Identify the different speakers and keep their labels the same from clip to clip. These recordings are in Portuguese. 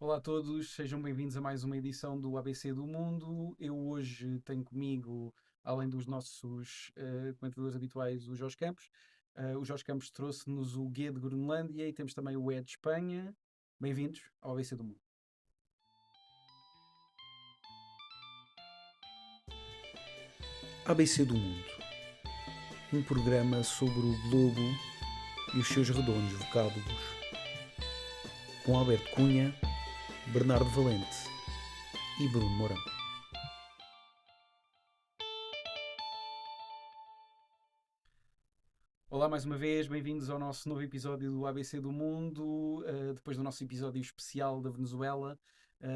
Speaker 1: Olá a todos, sejam bem-vindos a mais uma edição do ABC do Mundo. Eu hoje tenho comigo, além dos nossos comentadores habituais, o Jorge Campos. O Jorge Campos trouxe-nos o Guia de Groenlândia e temos também o E de Espanha. Bem-vindos ao ABC do Mundo. ABC do Mundo, um programa sobre o globo e os seus redondos vocábulos, com Alberto Cunha, Bernardo Valente e Bruno Mourão. Olá mais uma vez, bem-vindos ao nosso novo episódio do ABC do Mundo. Depois do nosso episódio especial da Venezuela,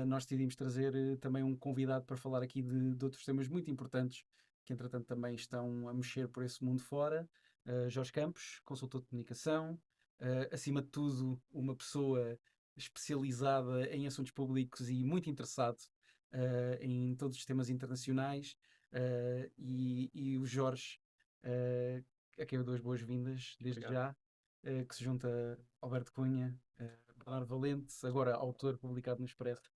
Speaker 1: nós decidimos trazer também um convidado para falar aqui de outros temas muito importantes que, entretanto, também estão a mexer por esse mundo fora. Jorge Campos, consultor de comunicação, acima de tudo, uma pessoa especializada em assuntos públicos e muito interessado em todos os temas internacionais. E o Jorge. Uh, a quem eu dou as boas-vindas desde
Speaker 2: Obrigado.
Speaker 1: já, que se junta a Alberto Cunha, Bernardo Valente, agora autor publicado no Expresso.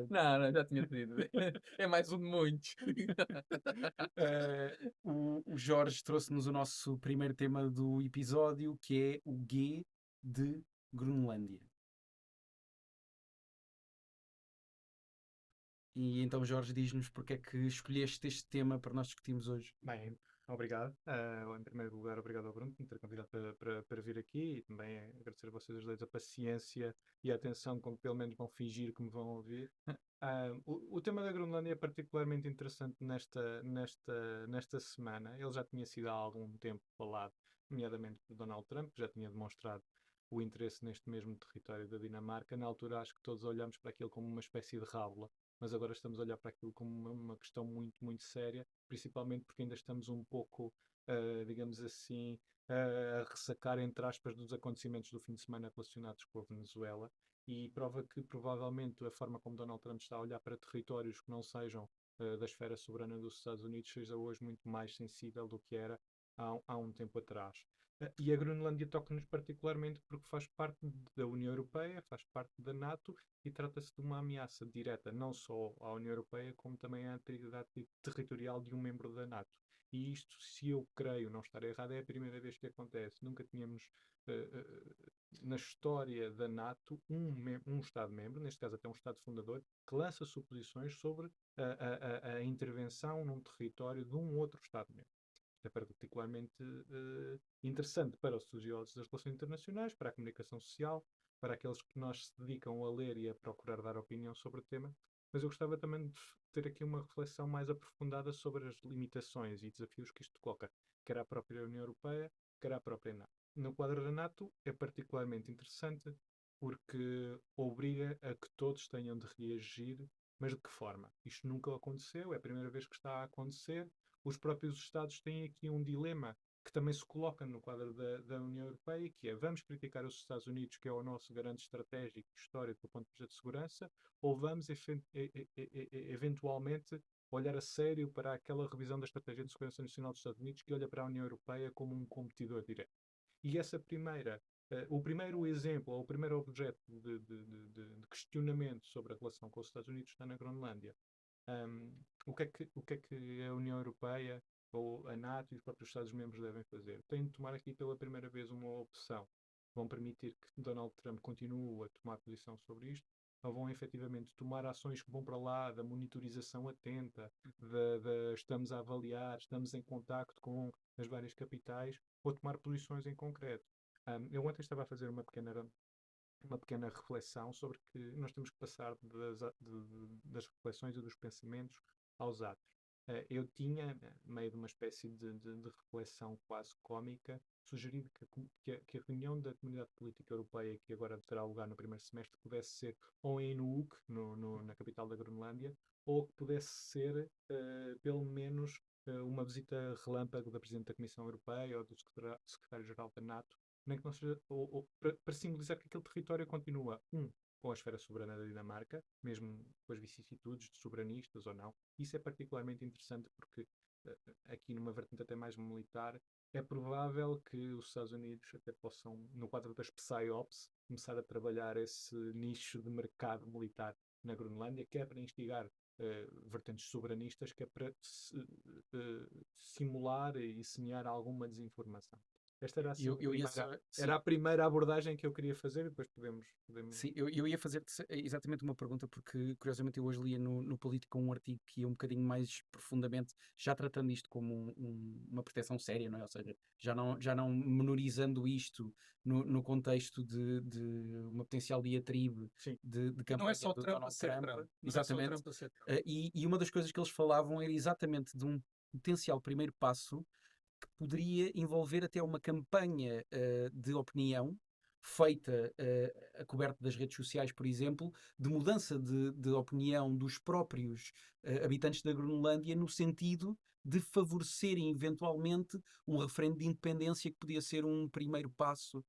Speaker 2: Não, já tinha pedido. É mais um de muitos.
Speaker 1: O Jorge trouxe-nos o nosso primeiro tema do episódio, que é o G de Groenlândia. E então, Jorge, diz-nos porque é que escolheste este tema para nós discutirmos hoje.
Speaker 2: Bem, obrigado. Em primeiro lugar, obrigado ao Bruno por me ter convidado para vir aqui e também agradecer a vocês os dois a paciência e a atenção com que pelo menos vão fingir que me vão ouvir. O tema da Groenlândia é particularmente interessante nesta semana. Ele já tinha sido há algum tempo falado, nomeadamente por Donald Trump, que já tinha demonstrado o interesse neste mesmo território da Dinamarca. Na altura, acho que todos olhamos para aquilo como uma espécie de rábula, mas agora estamos a olhar para aquilo como uma questão muito, muito séria, principalmente porque ainda estamos um pouco, digamos assim, a ressacar, entre aspas, dos acontecimentos do fim de semana relacionados com a Venezuela, e prova que provavelmente a forma como Donald Trump está a olhar para territórios que não sejam da esfera soberana dos Estados Unidos seja hoje muito mais sensível do que era há um tempo atrás. E a Groenlândia toca-nos particularmente porque faz parte da União Europeia, faz parte da NATO e trata-se de uma ameaça direta não só à União Europeia, como também à integridade territorial de um membro da NATO. E isto, se eu creio não estar errado, é a primeira vez que acontece. Nunca tínhamos na história da NATO um Estado-membro, neste caso até um Estado fundador, que lança suposições sobre a intervenção num território de um outro Estado-membro. É particularmente interessante para os estudiosos das relações internacionais, para a comunicação social, para aqueles que nós se dedicam a ler e a procurar dar opinião sobre o tema. Mas eu gostava também de ter aqui uma reflexão mais aprofundada sobre as limitações e desafios que isto coloca, quer à própria União Europeia, quer à própria NATO. No quadro da NATO é particularmente interessante porque obriga a que todos tenham de reagir, mas de que forma? Isto nunca aconteceu, é a primeira vez que está a acontecer. Os próprios Estados têm aqui um dilema que também se coloca no quadro da União Europeia, que é: vamos criticar os Estados Unidos, que é o nosso garante estratégico e histórico do ponto de vista de segurança, ou vamos eventualmente olhar a sério para aquela revisão da estratégia de segurança nacional dos Estados Unidos, que olha para a União Europeia como um competidor direto? E o primeiro exemplo, ou o primeiro objeto de questionamento sobre a relação com os Estados Unidos está na Groenlândia. O que é que a União Europeia ou a NATO e os próprios Estados-membros devem fazer? Têm de tomar aqui pela primeira vez uma opção. Vão permitir que Donald Trump continue a tomar posição sobre isto? Ou vão efetivamente tomar ações que vão para lá da monitorização atenta, estamos a avaliar, estamos em contacto com as várias capitais, ou tomar posições em concreto? Eu ontem estava a fazer uma pequena reflexão sobre que nós temos que passar das reflexões e dos pensamentos aos atos. Eu tinha, meio de uma espécie de reflexão quase cómica, sugerido que a reunião da Comunidade Política Europeia, que agora terá lugar no primeiro semestre, pudesse ser ou em Nuuk, na capital da Groenlândia, ou que pudesse ser, pelo menos, uma visita relâmpago da Presidente da Comissão Europeia ou do Secretário-Geral da NATO, nem que não seja, para simbolizar que aquele território continua, com a esfera soberana da Dinamarca, mesmo com as vicissitudes de soberanistas ou não. Isso é particularmente interessante porque, aqui numa vertente até mais militar, é provável que os Estados Unidos até possam, no quadro das PSYOPs, começar a trabalhar esse nicho de mercado militar na Groenlândia, que é para instigar vertentes soberanistas, que é para simular e semear alguma desinformação. Esta era assim
Speaker 1: Eu ia
Speaker 2: era
Speaker 1: sim,
Speaker 2: a primeira abordagem que eu queria fazer e depois podemos...
Speaker 1: sim, eu ia fazer exatamente uma pergunta, porque curiosamente eu hoje lia no Político um artigo que ia um bocadinho mais profundamente, já tratando isto como uma proteção séria, não é? Ou seja, já não menorizando isto no contexto de uma potencial diatribe
Speaker 2: Sim.
Speaker 1: de
Speaker 2: E não é
Speaker 1: campanha
Speaker 2: só o
Speaker 1: do
Speaker 2: Trump a
Speaker 1: Donald
Speaker 2: ser
Speaker 1: Trump.
Speaker 2: Trump. Não é só o
Speaker 1: Exatamente.
Speaker 2: Trump a ser Trump.
Speaker 1: E uma das coisas que eles falavam era exatamente de um potencial primeiro passo que poderia envolver até uma campanha de opinião feita a coberto das redes sociais, por exemplo, de mudança de opinião dos próprios habitantes da Groenlândia no sentido de favorecerem eventualmente um referendo de independência que podia ser um primeiro passo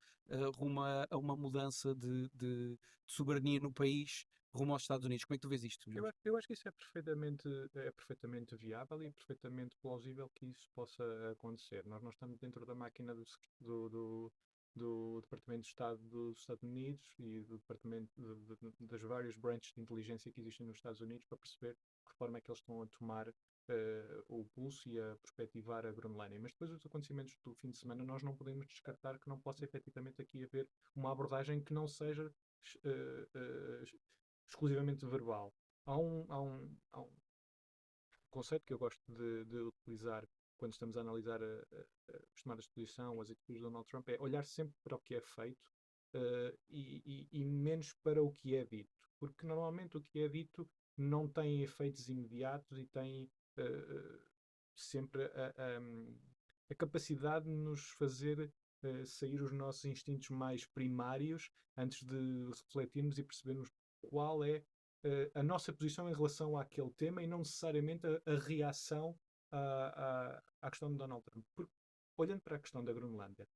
Speaker 1: rumo a uma mudança de soberania no país rumo aos Estados Unidos. Como é que tu vês isto, Jorge?
Speaker 2: Eu acho que isso é perfeitamente viável e perfeitamente plausível que isso possa acontecer. Nós não estamos dentro da máquina do Departamento de Estado dos Estados Unidos e do Departamento das várias branches de inteligência que existem nos Estados Unidos para perceber de que forma é que eles estão a tomar o pulso e a perspectivar a Groenlândia. Mas depois dos acontecimentos do fim de semana, nós não podemos descartar que não possa efetivamente aqui haver uma abordagem que não seja eh, eh, exclusivamente verbal. Há um conceito que eu gosto de utilizar quando estamos a analisar as tomadas de posição, as atitudes de Donald Trump, é olhar sempre para o que é feito e menos para o que é dito. Porque normalmente o que é dito não tem efeitos imediatos e tem sempre a capacidade de nos fazer sair os nossos instintos mais primários antes de refletirmos e percebermos qual é a nossa posição em relação àquele tema e não necessariamente a reação à questão de Donald Trump. Porque, olhando para a questão da Groenlândia,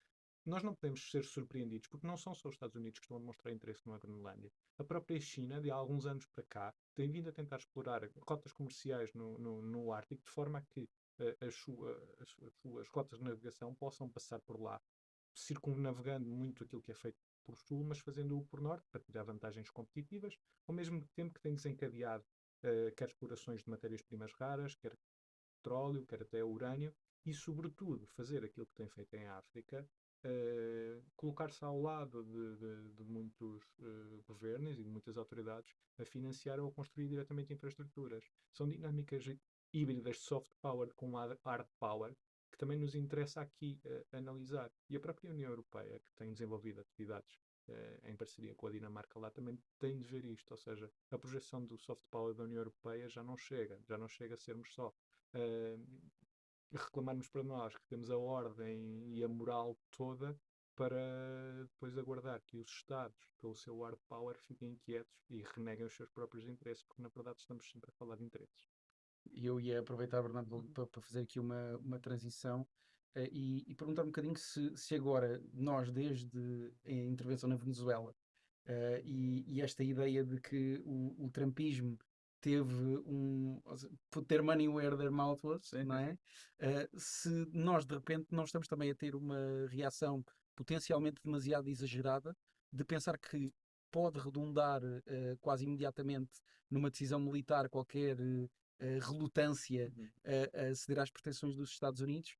Speaker 2: nós não podemos ser surpreendidos, porque não são só os Estados Unidos que estão a demonstrar interesse na Groenlândia. A própria China, de há alguns anos para cá, tem vindo a tentar explorar rotas comerciais no Ártico, de forma a que as suas rotas de navegação possam passar por lá, circunnavegando muito aquilo que é feito por sul, mas fazendo-o por norte, para tirar vantagens competitivas, ao mesmo tempo que tem desencadeado quer explorações de matérias-primas raras, quer petróleo, quer até urânio, e, sobretudo, fazer aquilo que tem feito em África, colocar-se ao lado de muitos governos e de muitas autoridades a financiar ou a construir diretamente infraestruturas. São dinâmicas híbridas de soft power com hard power que também nos interessa aqui analisar. E a própria União Europeia, que tem desenvolvido atividades em parceria com a Dinamarca lá, também tem de ver isto. Ou seja, a projeção do soft power da União Europeia já não chega a sermos só reclamarmos para nós que temos a ordem e a moral toda para depois aguardar que os Estados, pelo seu hard power, fiquem inquietos e reneguem os seus próprios interesses, porque na verdade estamos sempre a falar de interesses.
Speaker 1: E eu ia aproveitar, Bernardo, para fazer aqui uma transição e perguntar um bocadinho se agora nós, desde a intervenção na Venezuela e esta ideia de que o trumpismo teve ou seja, put their money where their mouth was,
Speaker 2: Sim,
Speaker 1: não
Speaker 2: sim,
Speaker 1: é?
Speaker 2: sim.
Speaker 1: Se nós, de repente, nós estamos também a ter uma reação potencialmente demasiado exagerada de pensar que pode redundar quase imediatamente numa decisão militar qualquer relutância
Speaker 2: Uhum.
Speaker 1: a ceder às pretensões dos Estados Unidos.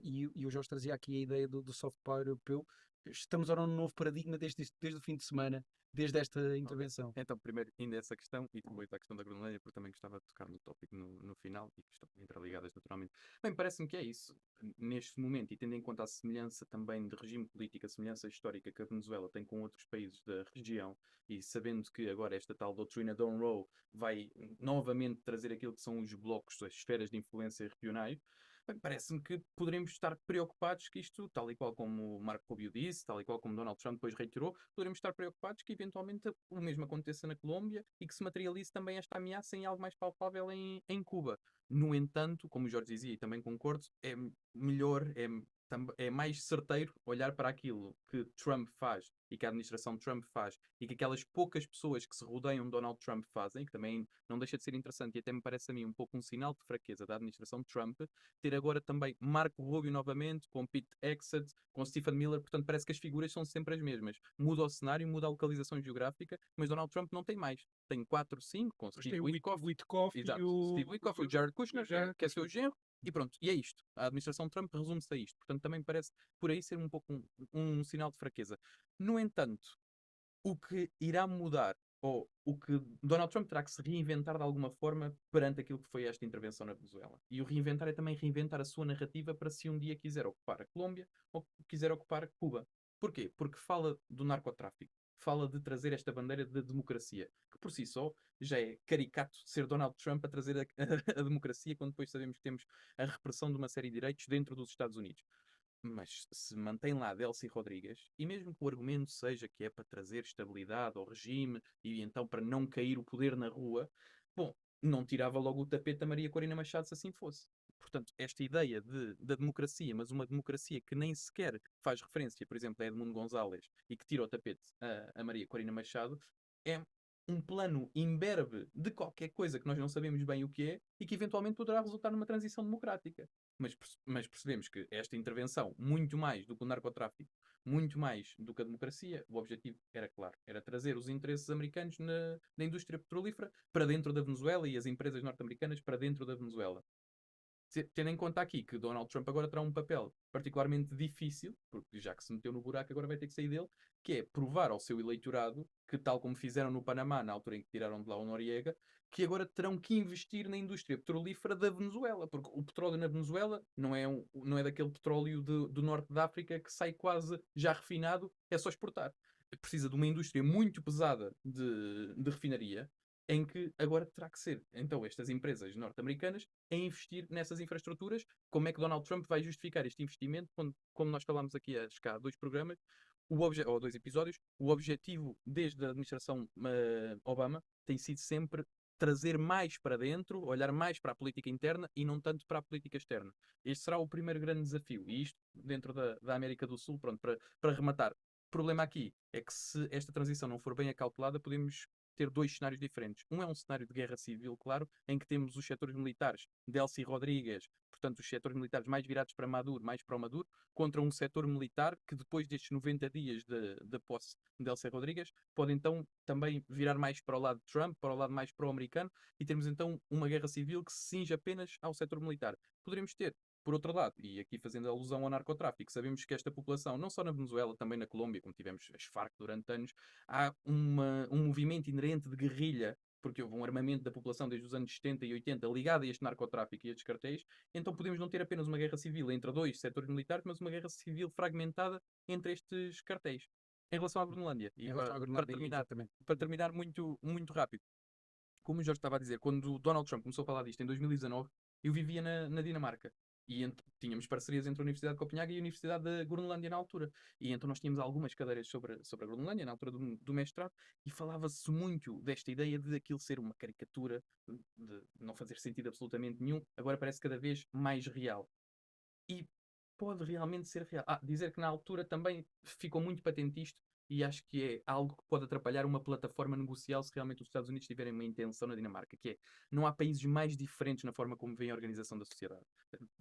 Speaker 1: E o Jorge trazia aqui a ideia do soft power europeu. Estamos a um novo paradigma desde o fim de semana, desde esta
Speaker 3: Ok.
Speaker 1: intervenção.
Speaker 3: Então, primeiro, ainda essa questão, e depois a questão da Groenlândia, porque também gostava de tocar no tópico no final, e que estão interligadas naturalmente. Bem, parece-me que é isso. Neste momento, e tendo em conta a semelhança também de regime político, a semelhança histórica que a Venezuela tem com outros países da região, e sabendo que agora esta tal doutrina Don Roe vai novamente trazer aquilo que são os blocos, as esferas de influência regionais, bem, parece-me que poderemos estar preocupados que isto, tal e qual como o Marco Rubio disse, tal e qual como Donald Trump depois reiterou, poderemos estar preocupados que eventualmente o mesmo aconteça na Colômbia e que se materialize também esta ameaça em algo mais palpável em Cuba. No entanto, como o Jorge dizia e também concordo, é melhor, é é mais certeiro olhar para aquilo que Trump faz e que a administração Trump faz e que aquelas poucas pessoas que se rodeiam de Donald Trump fazem, que também não deixa de ser interessante e até me parece a mim um pouco um sinal de fraqueza da administração Trump, ter agora também Marco Rubio novamente, com Pete Hegseth, com Stephen Miller, portanto parece que as figuras são sempre as mesmas. Muda o cenário, muda a localização geográfica, mas Donald Trump não tem mais. Tem 4, 5, com
Speaker 4: Mas
Speaker 3: Steve
Speaker 4: tem o
Speaker 3: Witkoff,
Speaker 4: Witkoff e
Speaker 3: exato, Steve Witkoff, o Jared Kushner,
Speaker 4: Jared
Speaker 3: que é seu genro, e pronto, e é isto. A administração Trump resume-se a isto. Portanto, também parece por aí ser um pouco um sinal de fraqueza. No entanto, o que irá mudar, ou o que Donald Trump terá que se reinventar de alguma forma perante aquilo que foi esta intervenção na Venezuela. E o reinventar é também reinventar a sua narrativa para se um dia quiser ocupar a Colômbia ou quiser ocupar Cuba. Porquê? Porque fala do narcotráfico. Fala de trazer esta bandeira de democracia, que por si só já é caricato ser Donald Trump a trazer a democracia, quando depois sabemos que temos a repressão de uma série de direitos dentro dos Estados Unidos. Mas se mantém lá Delcy Rodrigues, e mesmo que o argumento seja que é para trazer estabilidade ao regime e então para não cair o poder na rua, bom, não tirava logo o tapete a Maria Corina Machado se assim fosse. Portanto, esta ideia da democracia, mas uma democracia que nem sequer faz referência, por exemplo, a Edmundo Gonzalez e que tira o tapete a Maria Corina Machado, é um plano imberbe de qualquer coisa que nós não sabemos bem o que é e que eventualmente poderá resultar numa transição democrática. Mas percebemos que esta intervenção, muito mais do que o narcotráfico, muito mais do que a democracia, o objetivo era claro, era trazer os interesses americanos na indústria petrolífera para dentro da Venezuela e as empresas norte-americanas para dentro da Venezuela. Tendo em conta aqui que Donald Trump agora terá um papel particularmente difícil, porque já que se meteu no buraco agora vai ter que sair dele, que é provar ao seu eleitorado que, tal como fizeram no Panamá, na altura em que tiraram de lá o Noriega, que agora terão que investir na indústria petrolífera da Venezuela, porque o petróleo na Venezuela não é daquele petróleo do norte da África que sai quase já refinado, é só exportar. Precisa de uma indústria muito pesada de refinaria, em que agora terá que ser, então, estas empresas norte-americanas a investir nessas infraestruturas. Como é que Donald Trump vai justificar este investimento quando, como nós falámos aqui há 2 programas, ou 2 episódios, o objetivo desde a administração Obama tem sido sempre trazer mais para dentro, olhar mais para a política interna e não tanto para a política externa. Este será o primeiro grande desafio. E isto dentro da América do Sul, pronto, para rematar. O problema aqui é que se esta transição não for bem acautelada, podemos ter 2 cenários diferentes. Um é um cenário de guerra civil, claro, em que temos os setores militares, Delcy Rodrigues, portanto, os setores militares mais virados para Maduro, mais pró-Maduro, contra um setor militar que, depois destes 90 dias da posse de Delcy Rodrigues, pode então também virar mais para o lado de Trump, para o lado mais pró-americano, e termos então uma guerra civil que se cinge apenas ao setor militar. Poderemos ter, por outro lado, e aqui fazendo alusão ao narcotráfico, sabemos que esta população, não só na Venezuela, também na Colômbia, como tivemos as Farc durante anos, há um movimento inerente de guerrilha, porque houve um armamento da população desde os anos 70 e 80 ligado a este narcotráfico e a estes cartéis, então podemos não ter apenas uma guerra civil entre 2 setores militares, mas uma guerra civil fragmentada entre estes cartéis. Em relação à Groenlândia, e
Speaker 1: Em relação à
Speaker 3: para
Speaker 1: Groenlândia,
Speaker 3: terminar,
Speaker 1: exatamente.
Speaker 3: muito, muito rápido, como o Jorge estava a dizer, quando o Donald Trump começou a falar disto em 2019, eu vivia na Dinamarca. E tínhamos parcerias entre a Universidade de Copenhague e a Universidade da Groenlândia na altura. E então nós tínhamos algumas cadeiras sobre a Groenlândia, na altura do mestrado, e falava-se muito desta ideia de aquilo ser uma caricatura, de não fazer sentido absolutamente nenhum. Agora parece cada vez mais real. E pode realmente ser real. Dizer que na altura também ficou muito patente isto, e acho que é algo que pode atrapalhar uma plataforma negocial se realmente os Estados Unidos tiverem uma intenção na Dinamarca, que é, não há países mais diferentes na forma como vem a organização da sociedade.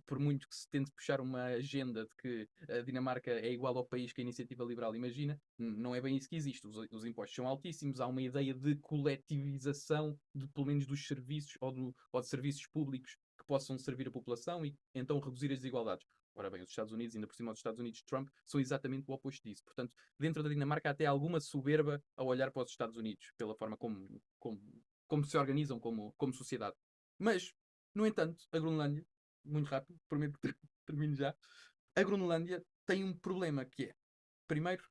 Speaker 3: Por muito que se tente puxar uma agenda de que a Dinamarca é igual ao país que a Iniciativa Liberal imagina, não é bem isso que existe. Os impostos são altíssimos, há uma ideia de coletivização, pelo menos dos serviços ou de serviços públicos que possam servir a população e então reduzir as desigualdades. Ora bem, os Estados Unidos, ainda por cima dos Estados Unidos de Trump, são exatamente o oposto disso. Portanto, dentro da Dinamarca há até alguma soberba ao olhar para os Estados Unidos, pela forma como se organizam como sociedade. Mas, no entanto, a Groenlândia, muito rápido, prometo que termino já, a Groenlândia tem um problema que é, primeiro,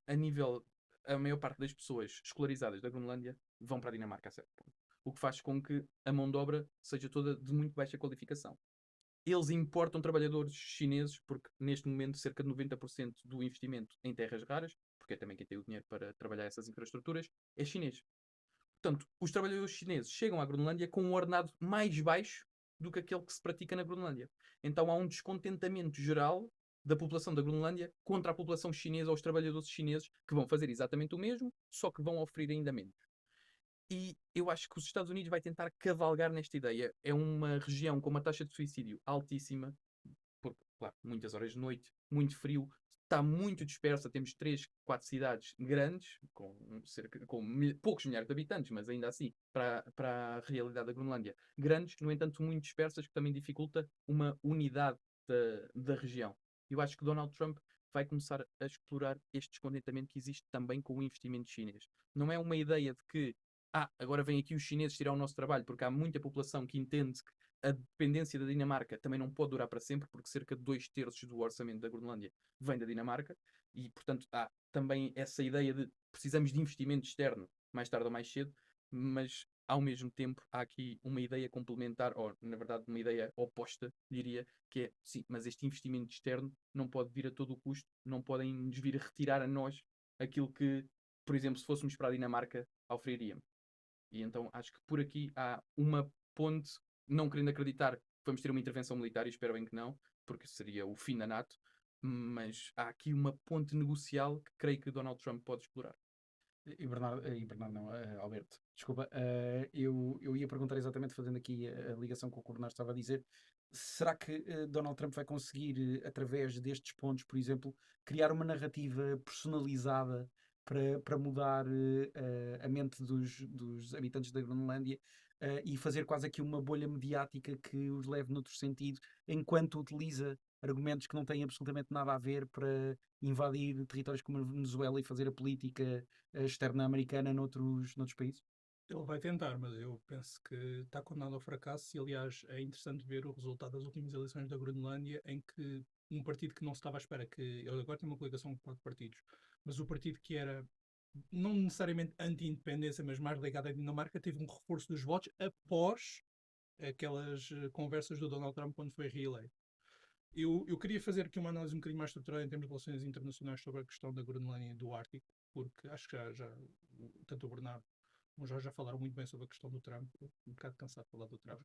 Speaker 3: a maior parte das pessoas escolarizadas da Groenlândia vão para a Dinamarca a certo ponto. O que faz com que a mão de obra seja toda de muito baixa qualificação. Eles importam trabalhadores chineses, porque neste momento cerca de 90% do investimento em terras raras, porque é também quem tem o dinheiro para trabalhar essas infraestruturas, é chinês. Portanto, os trabalhadores chineses chegam à Groenlândia com um ordenado mais baixo do que aquele que se pratica na Groenlândia. Então há um descontentamento geral da população da Groenlândia contra a população chinesa ou os trabalhadores chineses que vão fazer exatamente o mesmo, só que vão oferecer ainda menos. E eu acho que os Estados Unidos vai tentar cavalgar nesta ideia. É uma região com uma taxa de suicídio altíssima, porque, claro, muitas horas de noite, muito frio, está muito dispersa. Temos 3, 4 cidades grandes, com poucos milhares de habitantes, mas ainda assim, para a realidade da Groenlândia, grandes, no entanto, muito dispersas, que também dificulta uma unidade da região. Eu acho que Donald Trump vai começar a explorar este descontentamento que existe também com o investimento chinês. Não é uma ideia de que agora vêm aqui os chineses tirar o nosso trabalho, porque há muita população que entende que a dependência da Dinamarca também não pode durar para sempre, porque cerca de 2/3 do orçamento da Groenlândia vem da Dinamarca, e portanto há também essa ideia de precisamos de investimento externo, mais tarde ou mais cedo, mas ao mesmo tempo há aqui uma ideia complementar, ou na verdade uma ideia oposta, diria, que é, sim, mas este investimento externo não pode vir a todo o custo, não podem nos vir a retirar a nós aquilo que, por exemplo, se fôssemos para a Dinamarca, ofereceríamos. E então acho que por aqui há uma ponte, não querendo acreditar que vamos ter uma intervenção militar, e espero bem que não, porque seria o fim da NATO, mas há aqui uma ponte negocial que creio que Donald Trump pode explorar.
Speaker 1: Bernardo não, Alberto, desculpa, eu ia perguntar exatamente, fazendo aqui a ligação com o que o Bernardo estava a dizer, será que Donald Trump vai conseguir, através destes pontos, por exemplo, criar uma narrativa personalizada para mudar a mente dos habitantes da Groenlândia e fazer quase aqui uma bolha mediática que os leve noutro sentido, enquanto utiliza argumentos que não têm absolutamente nada a ver para invadir territórios como a Venezuela e fazer a política externa americana noutros países?
Speaker 4: Ele vai tentar, mas eu penso que está condenado ao fracasso e, aliás, é interessante ver o resultado das últimas eleições da Groenlândia, em que um partido que não se estava à espera, que ele agora tem uma coligação com 4 partidos, mas o partido que era não necessariamente anti-independência, mas mais ligado à Dinamarca, teve um reforço dos votos após aquelas conversas do Donald Trump quando foi reeleito. Eu queria fazer aqui uma análise um bocadinho mais estruturada em termos de relações internacionais sobre a questão da Groenlândia e do Ártico, porque acho que tanto o Bernardo como o Jorge já falaram muito bem sobre a questão do Trump, um bocado cansado de falar do Trump.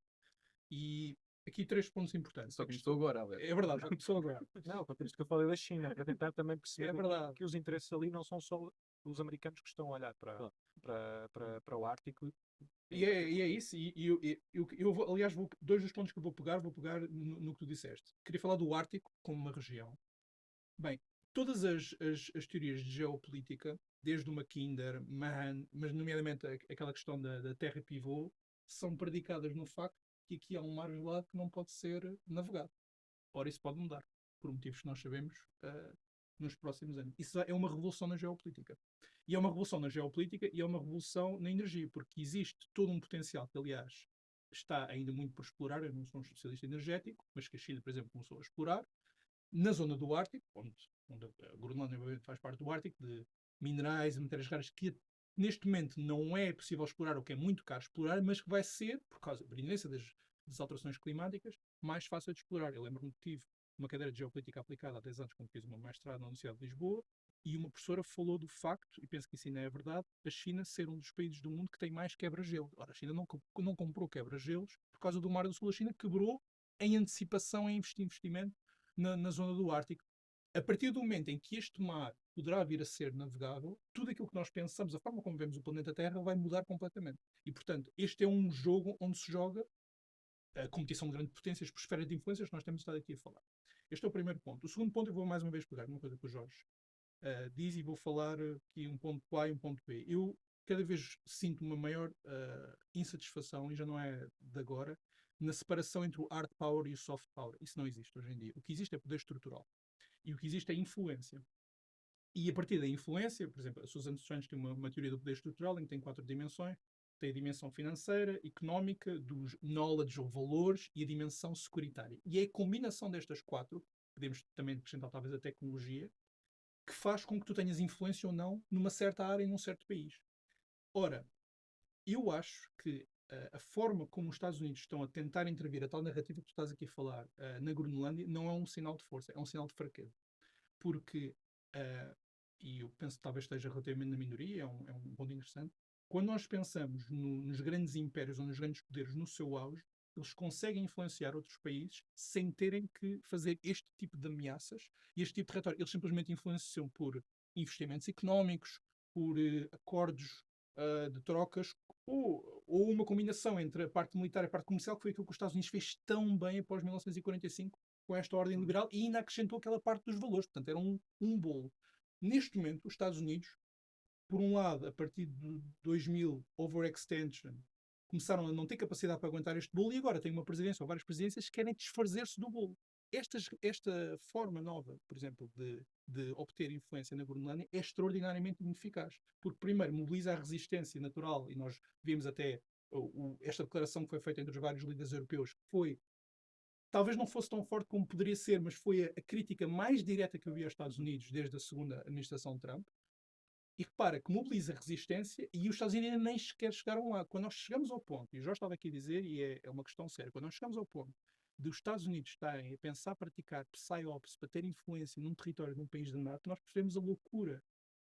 Speaker 4: E aqui 3 pontos importantes.
Speaker 3: Só começou agora, Alberto.
Speaker 4: É verdade, começou agora.
Speaker 2: Não, quanto a isto que eu falei da China, para tentar também perceber
Speaker 4: É verdade.
Speaker 2: que os interesses ali não são só os americanos que estão a olhar para o Ártico.
Speaker 4: E é isso. Aliás, 2 dos pontos que eu vou pegar no que tu disseste. Queria falar do Ártico como uma região. Bem, todas as teorias de geopolítica, desde o Mackinder, Mahan, mas nomeadamente aquela questão da terra pivô, são predicadas no facto que aqui há um mar gelado que não pode ser navegado. Ora, isso pode mudar, por motivos que nós sabemos nos próximos anos. Isso é uma revolução na geopolítica. E é uma revolução na geopolítica e é uma revolução na energia, porque existe todo um potencial que, aliás, está ainda muito por explorar. Eu não sou um especialista energético, mas que a China, por exemplo, começou a explorar, na zona do Ártico, onde a Groenlândia faz parte do Ártico, de minerais e matérias raras que neste momento não é possível explorar, ou que é muito caro explorar, mas que vai ser, por causa da iminência das alterações climáticas, mais fácil de explorar. Eu lembro-me que tive uma cadeira de geopolítica aplicada há 10 anos, quando fiz o meu mestrado na Universidade de Lisboa, e uma professora falou do facto, e penso que isso ainda é verdade, a China ser um dos países do mundo que tem mais quebra-gelos. Ora, a China não comprou quebra-gelos por causa do Mar do Sul. A China quebrou em antecipação, em investimento na zona do Ártico. A partir do momento em que este mar poderá vir a ser navegável, tudo aquilo que nós pensamos, a forma como vemos o planeta Terra, vai mudar completamente. E, portanto, este é um jogo onde se joga a competição de grandes potências por esfera de influências que nós temos estado aqui a falar. Este é o primeiro ponto. O segundo ponto, eu vou mais uma vez pegar uma coisa que o Jorge diz, e vou falar aqui um ponto A e um ponto B. Eu cada vez sinto uma maior insatisfação, e já não é de agora, na separação entre o hard power e o soft power. Isso não existe hoje em dia. O que existe é poder estrutural. E o que existe é influência. E a partir da influência, por exemplo, a Susan Strange tem uma teoria do poder estrutural em que tem 4 dimensões. Tem a dimensão financeira, económica, dos knowledge ou valores, e a dimensão securitária. E é a combinação destas 4, podemos também acrescentar talvez a tecnologia, que faz com que tu tenhas influência ou não numa certa área, num certo país. Ora, eu acho que a forma como os Estados Unidos estão a tentar intervir a tal narrativa que tu estás aqui a falar na Groenlândia não é um sinal de força, é um sinal de fraqueza. Porque, e eu penso que talvez esteja relativamente na minoria, é um ponto interessante, quando nós pensamos nos grandes impérios ou nos grandes poderes no seu auge, eles conseguem influenciar outros países sem terem que fazer este tipo de ameaças e este tipo de retórica. Eles simplesmente influenciam por investimentos económicos, por acordos de trocas, ou uma combinação entre a parte militar e a parte comercial, que foi aquilo que os Estados Unidos fez tão bem após 1945 com esta ordem liberal e ainda acrescentou aquela parte dos valores. Portanto, era um bolo. Neste momento, os Estados Unidos, por um lado, a partir de 2000, overextension, começaram a não ter capacidade para aguentar este bolo e agora tem uma presidência ou várias presidências que querem desfazer-se do bolo. Esta forma nova, por exemplo, de obter influência na Groenlândia é extraordinariamente ineficaz. Porque, primeiro, mobiliza a resistência natural, e nós vimos até esta declaração que foi feita entre os vários líderes europeus, que foi, talvez não fosse tão forte como poderia ser, mas foi a crítica mais direta que havia aos Estados Unidos desde a segunda administração de Trump. E repara que mobiliza resistência e os Estados Unidos ainda nem sequer chegaram lá. Quando nós chegamos ao ponto, e o Jorge estava aqui a dizer, e é uma questão séria, quando nós chegamos ao ponto de os Estados Unidos estarem a pensar praticar PSYOPs para ter influência num território de um país da NATO, nós percebemos a loucura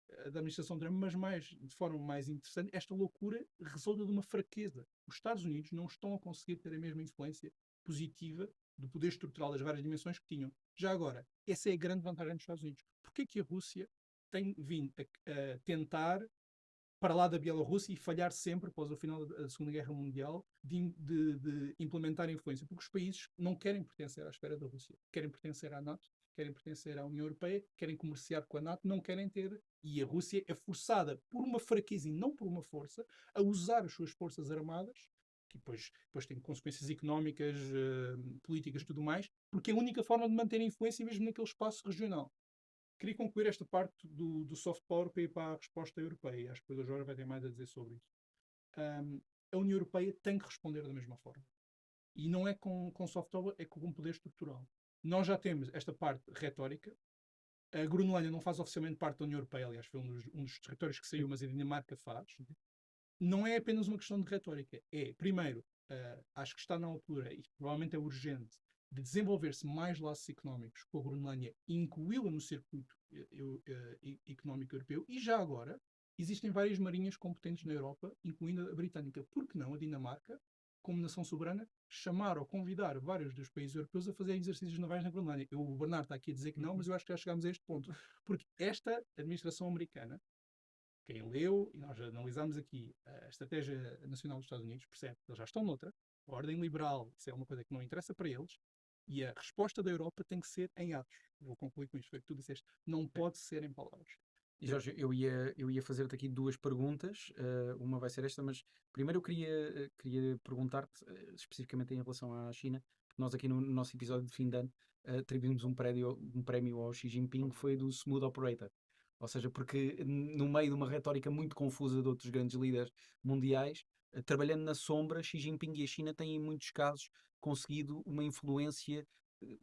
Speaker 4: da administração Trump, mas de forma mais interessante, esta loucura resulta de uma fraqueza. Os Estados Unidos não estão a conseguir ter a mesma influência positiva do poder estrutural das várias dimensões que tinham. Já agora, essa é a grande vantagem dos Estados Unidos. Porquê que a Rússia tem vindo a tentar, para lá da Bielorrússia, e falhar sempre, após o final da Segunda Guerra Mundial, de implementar influência? Porque os países não querem pertencer à esfera da Rússia. Querem pertencer à NATO, querem pertencer à União Europeia, querem comerciar com a NATO, não querem ter. E a Rússia é forçada, por uma fraqueza e não por uma força, a usar as suas forças armadas, que depois tem consequências económicas, políticas e tudo mais, porque é a única forma de manter a influência mesmo naquele espaço regional. Queria concluir esta parte do soft power para ir para a resposta europeia. Acho que depois o Jorge vai ter mais a dizer sobre isso. A União Europeia tem que responder da mesma forma. E não é com soft power, é com poder estrutural. Nós já temos esta parte retórica. A Groenlândia não faz oficialmente parte da União Europeia, aliás, foi um dos territórios que saiu, mas a Dinamarca faz. Não é apenas uma questão de retórica. É, primeiro, acho que está na altura, e provavelmente é urgente, de desenvolver-se mais laços económicos com a Groenlândia e incluí-la no circuito económico europeu. E já agora, existem várias marinhas competentes na Europa, incluindo a britânica. Por que não a Dinamarca, como nação soberana, chamar ou convidar vários dos países europeus a fazer exercícios navais na Groenlândia? O Bernardo está aqui a dizer que não, mas eu acho que já chegámos a este ponto. Porque esta administração americana, quem leu, e nós analisámos aqui a Estratégia Nacional dos Estados Unidos, percebe que eles já estão noutra. A ordem liberal, isso é uma coisa que não interessa para eles. E a resposta da Europa tem que ser em atos. Vou concluir com isto, foi o que tu disseste. Não pode ser em palavras.
Speaker 1: E Jorge, eu ia fazer-te aqui duas perguntas. Uma vai ser esta, mas primeiro eu queria perguntar-te especificamente em relação à China, porque nós aqui no nosso episódio de fim de ano atribuímos um prémio ao Xi Jinping, que foi do Smooth Operator. Ou seja, porque no meio de uma retórica muito confusa de outros grandes líderes mundiais, trabalhando na sombra, Xi Jinping e a China têm em muitos casos conseguido uma influência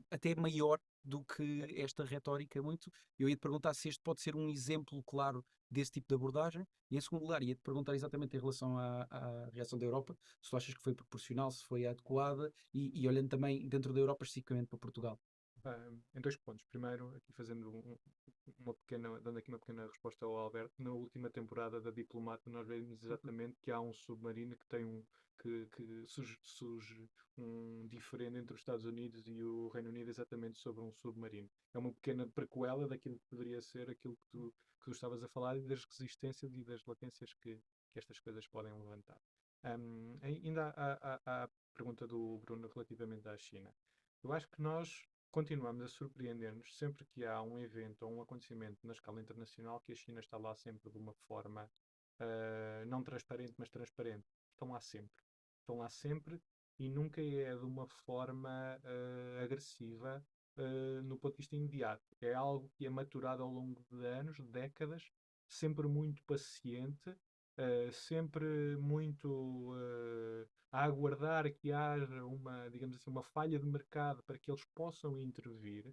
Speaker 1: até maior do que esta retórica muito. Eu ia-te perguntar se este pode ser um exemplo claro desse tipo de abordagem, e em segundo lugar ia-te perguntar exatamente em relação à reação da Europa, se tu achas que foi proporcional, se foi adequada, e olhando também dentro da Europa, especificamente para Portugal.
Speaker 2: Em dois pontos. Primeiro, aqui fazendo dando aqui uma pequena resposta ao Alberto, na última temporada da Diplomata nós vemos exatamente que há um submarino que tem que surge um diferente entre os Estados Unidos e o Reino Unido exatamente sobre um submarino. É uma pequena prequela daquilo que poderia ser aquilo que tu estavas a falar, e das resistências e das latências que estas coisas podem levantar. Ainda à pergunta do Bruno relativamente à China. Eu acho que nós continuamos a surpreender-nos sempre que há um evento ou um acontecimento na escala internacional, que a China está lá sempre de uma forma não transparente, mas transparente. Estão lá sempre. Estão lá sempre e nunca é de uma forma agressiva no ponto de vista imediato. É algo que é maturado ao longo de anos, de décadas, sempre muito paciente, sempre muito a aguardar que haja digamos assim, uma falha de mercado para que eles possam intervir.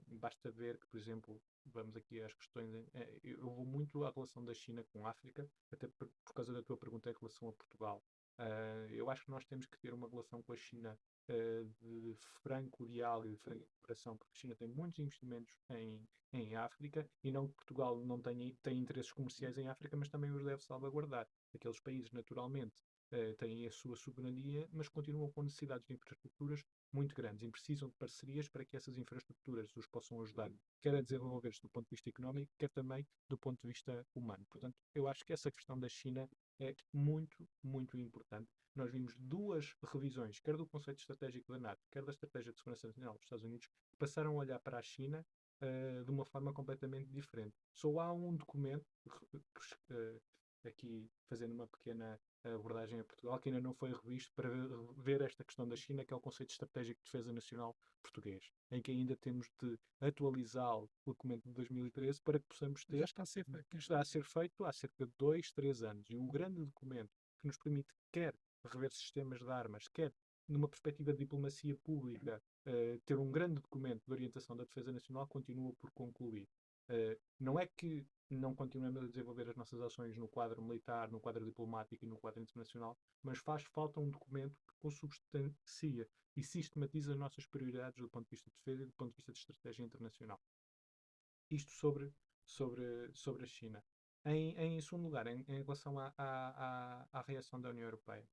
Speaker 2: Basta ver que, por exemplo, vamos aqui às questões. Eu vou muito à relação da China com a África, até por causa da tua pergunta em relação a Portugal. Eu acho que nós temos que ter uma relação com a China de franco diálogo e de franca cooperação, porque a China tem muitos investimentos em África, e não que Portugal não tem interesses comerciais em África, mas também os deve salvaguardar. Aqueles países, naturalmente, têm a sua soberania, mas continuam com necessidades de infraestruturas muito grandes e precisam de parcerias para que essas infraestruturas os possam ajudar, quer a desenvolver-se do ponto de vista económico, quer também do ponto de vista humano. Portanto, eu acho que essa questão da China é muito, muito importante. Nós vimos duas revisões, quer do conceito estratégico da NATO, quer da estratégia de segurança nacional dos Estados Unidos, que passaram a olhar para a China de uma forma completamente diferente. Só há um documento, aqui fazendo uma pequena abordagem a Portugal, que ainda não foi revisto para ver esta questão da China, que é o conceito estratégico de defesa nacional português, em que ainda temos de atualizar o documento de 2013 para que possamos
Speaker 4: Já
Speaker 2: ter,
Speaker 4: está a ser feito.
Speaker 2: que está a ser feito há cerca de 2, 3 anos. E um grande documento que nos permite quer rever sistemas de armas, quer numa perspectiva de diplomacia pública, ter um grande documento de orientação da defesa nacional, continua por concluir. Não é que não continuemos a desenvolver as nossas ações no quadro militar, no quadro diplomático e no quadro internacional, mas faz falta um documento que consubstancia e sistematiza as nossas prioridades do ponto de vista de defesa e do ponto de vista de estratégia internacional. Isto sobre a China. Em segundo lugar, em relação à reação da União Europeia.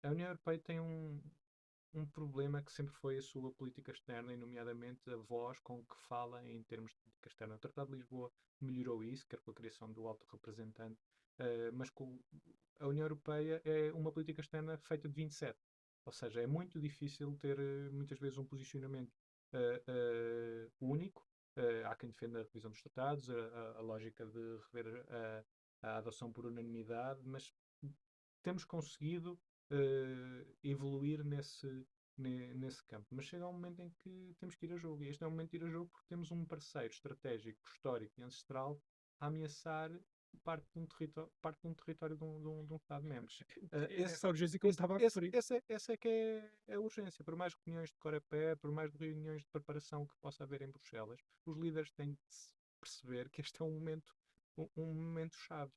Speaker 2: A União Europeia tem um problema que sempre foi a sua política externa, e nomeadamente a voz com que fala em termos de política externa. O Tratado de Lisboa melhorou isso, quer com a criação do alto representante, mas a União Europeia é uma política externa feita de 27. Ou seja, é muito difícil ter muitas vezes um posicionamento único. Há quem defenda a revisão dos tratados, a lógica de rever a adoção por unanimidade, mas temos conseguido evoluir nesse campo. Mas chega um momento em que temos que ir a jogo. E este é o momento de ir a jogo porque temos um parceiro estratégico, histórico e ancestral a ameaçar parte de um território de um Estado-membro.
Speaker 4: Essa urgência que eu estava a referir.
Speaker 2: Essa é que é a urgência. Por mais reuniões de Coreper, por mais reuniões de preparação que possa haver em Bruxelas, os líderes têm de perceber que este é um momento chave.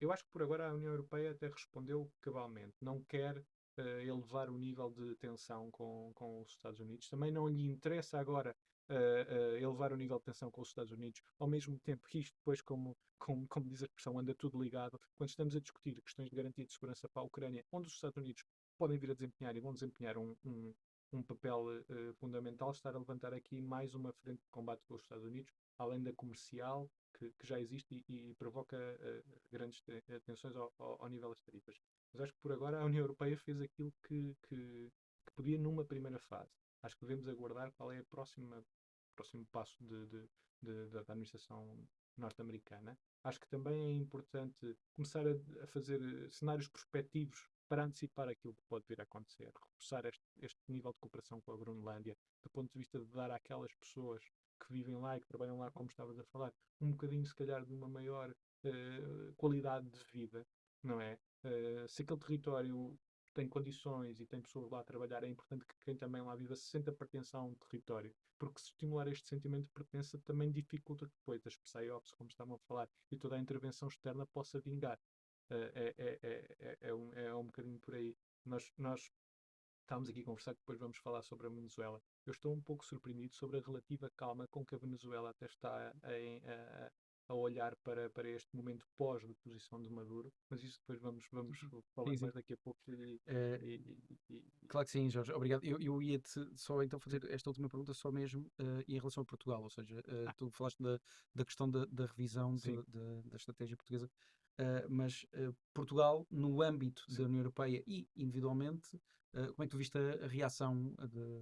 Speaker 2: Eu acho que por agora a União Europeia até respondeu cabalmente. Não quer elevar o nível de tensão com os Estados Unidos. Também não lhe interessa agora elevar o nível de tensão com os Estados Unidos, ao mesmo tempo que isto depois, como diz a expressão, anda tudo ligado. Quando estamos a discutir questões de garantia de segurança para a Ucrânia, onde os Estados Unidos podem vir a desempenhar e vão desempenhar um papel fundamental, estar a levantar aqui mais uma frente de combate com os Estados Unidos, além da comercial, que já existe e provoca grandes tensões ao nível das tarifas. Mas acho que por agora a União Europeia fez aquilo que podia numa primeira fase. Acho que devemos aguardar qual é o próximo passo da administração norte-americana. Acho que também é importante começar a fazer cenários prospectivos para antecipar aquilo que pode vir a acontecer. Reforçar este nível de cooperação com a Groenlândia, do ponto de vista de dar àquelas pessoas que vivem lá e que trabalham lá, como estavas a falar, um bocadinho, se calhar, de uma maior qualidade de vida, não é? Se aquele território tem condições e tem pessoas lá a trabalhar, é importante que quem também lá viva se sinta pertença a um território, porque se estimular este sentimento de pertença também dificulta que depois as PSYOPs, como estavam a falar, e toda a intervenção externa possa vingar. É um bocadinho por aí. Nós estamos aqui a conversar, que depois vamos falar sobre a Venezuela. Eu estou um pouco surpreendido sobre a relativa calma com que a Venezuela até está a olhar para este momento pós-deposição de Maduro, mas isso depois vamos falar
Speaker 1: Sim.
Speaker 2: mais daqui a pouco.
Speaker 1: Claro que sim, Jorge, obrigado. Eu ia-te só então fazer esta última pergunta, só mesmo em relação a Portugal, ou seja, tu falaste da questão da revisão da estratégia portuguesa, mas Portugal, no âmbito da União Europeia e individualmente, como é que tu viste a reação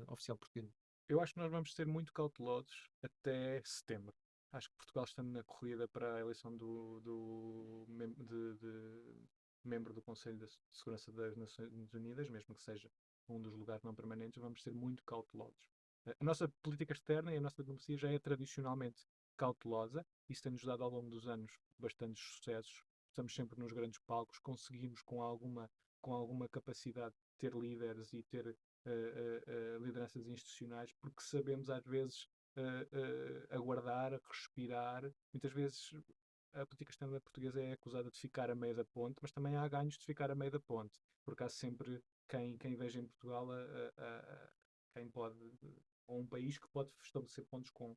Speaker 1: oficial portuguesa?
Speaker 2: Eu acho que nós vamos ser muito cautelosos até setembro. Acho que Portugal, estando na corrida para a eleição de membro do Conselho de Segurança das Nações Unidas, mesmo que seja um dos lugares não permanentes, vamos ser muito cautelosos. A nossa política externa e a nossa diplomacia já é tradicionalmente cautelosa. Isso tem-nos dado ao longo dos anos bastantes sucessos. Estamos sempre nos grandes palcos, conseguimos com alguma capacidade ter líderes e ter lideranças institucionais, porque sabemos às vezes aguardar, respirar. Muitas vezes a política externa portuguesa é acusada de ficar a meio da ponte, mas também há ganhos de ficar a meio da ponte, porque há sempre quem veja em Portugal quem pode, ou um país que pode estabelecer pontos com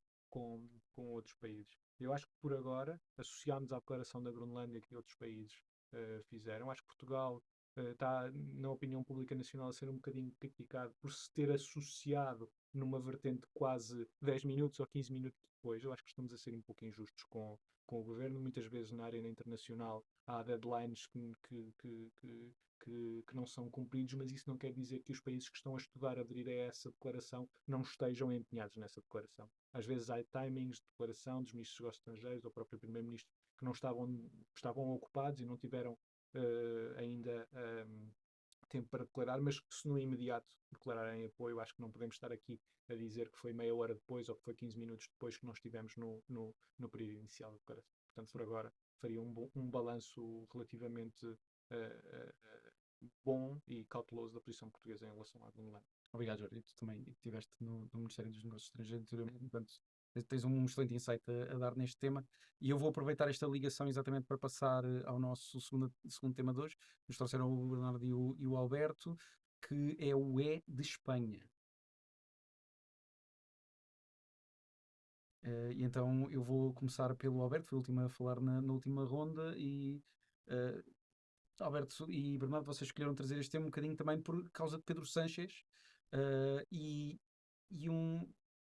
Speaker 2: outros países. Eu acho que por agora associámos à declaração da Groenlândia que outros países fizeram. Acho que Portugal está, na opinião pública nacional, a ser um bocadinho criticado por se ter associado numa vertente quase 10 minutos ou 15 minutos depois. Eu acho que estamos a ser um pouco injustos com o governo. Muitas vezes na arena internacional há deadlines que não são cumpridos, mas isso não quer dizer que os países que estão a estudar aderir a essa declaração não estejam empenhados nessa declaração. Às vezes há timings de declaração dos ministros dos negócios estrangeiros ou próprio primeiro-ministro que não estavam ocupados e não tiveram ainda tempo para declarar, mas que se no imediato declararem apoio, acho que não podemos estar aqui a dizer que foi meia hora depois ou que foi 15 minutos depois que nós estivemos no período inicial da declaração. Portanto, por agora, faria um balanço relativamente bom e cauteloso da posição portuguesa em relação à Groenlândia.
Speaker 1: Obrigado, Jorge. E tu também estiveste no Ministério dos Negócios Estrangeiros anteriormente, portanto, tens um excelente insight a dar neste tema. E eu vou aproveitar esta ligação exatamente para passar ao nosso segundo tema de hoje. Nos trouxeram o Bernardo e o Alberto, que é o E de Espanha. E então eu vou começar pelo Alberto, foi o último a falar na última ronda. E Alberto e Bernardo, vocês escolheram trazer este tema um bocadinho também por causa de Pedro Sánchez e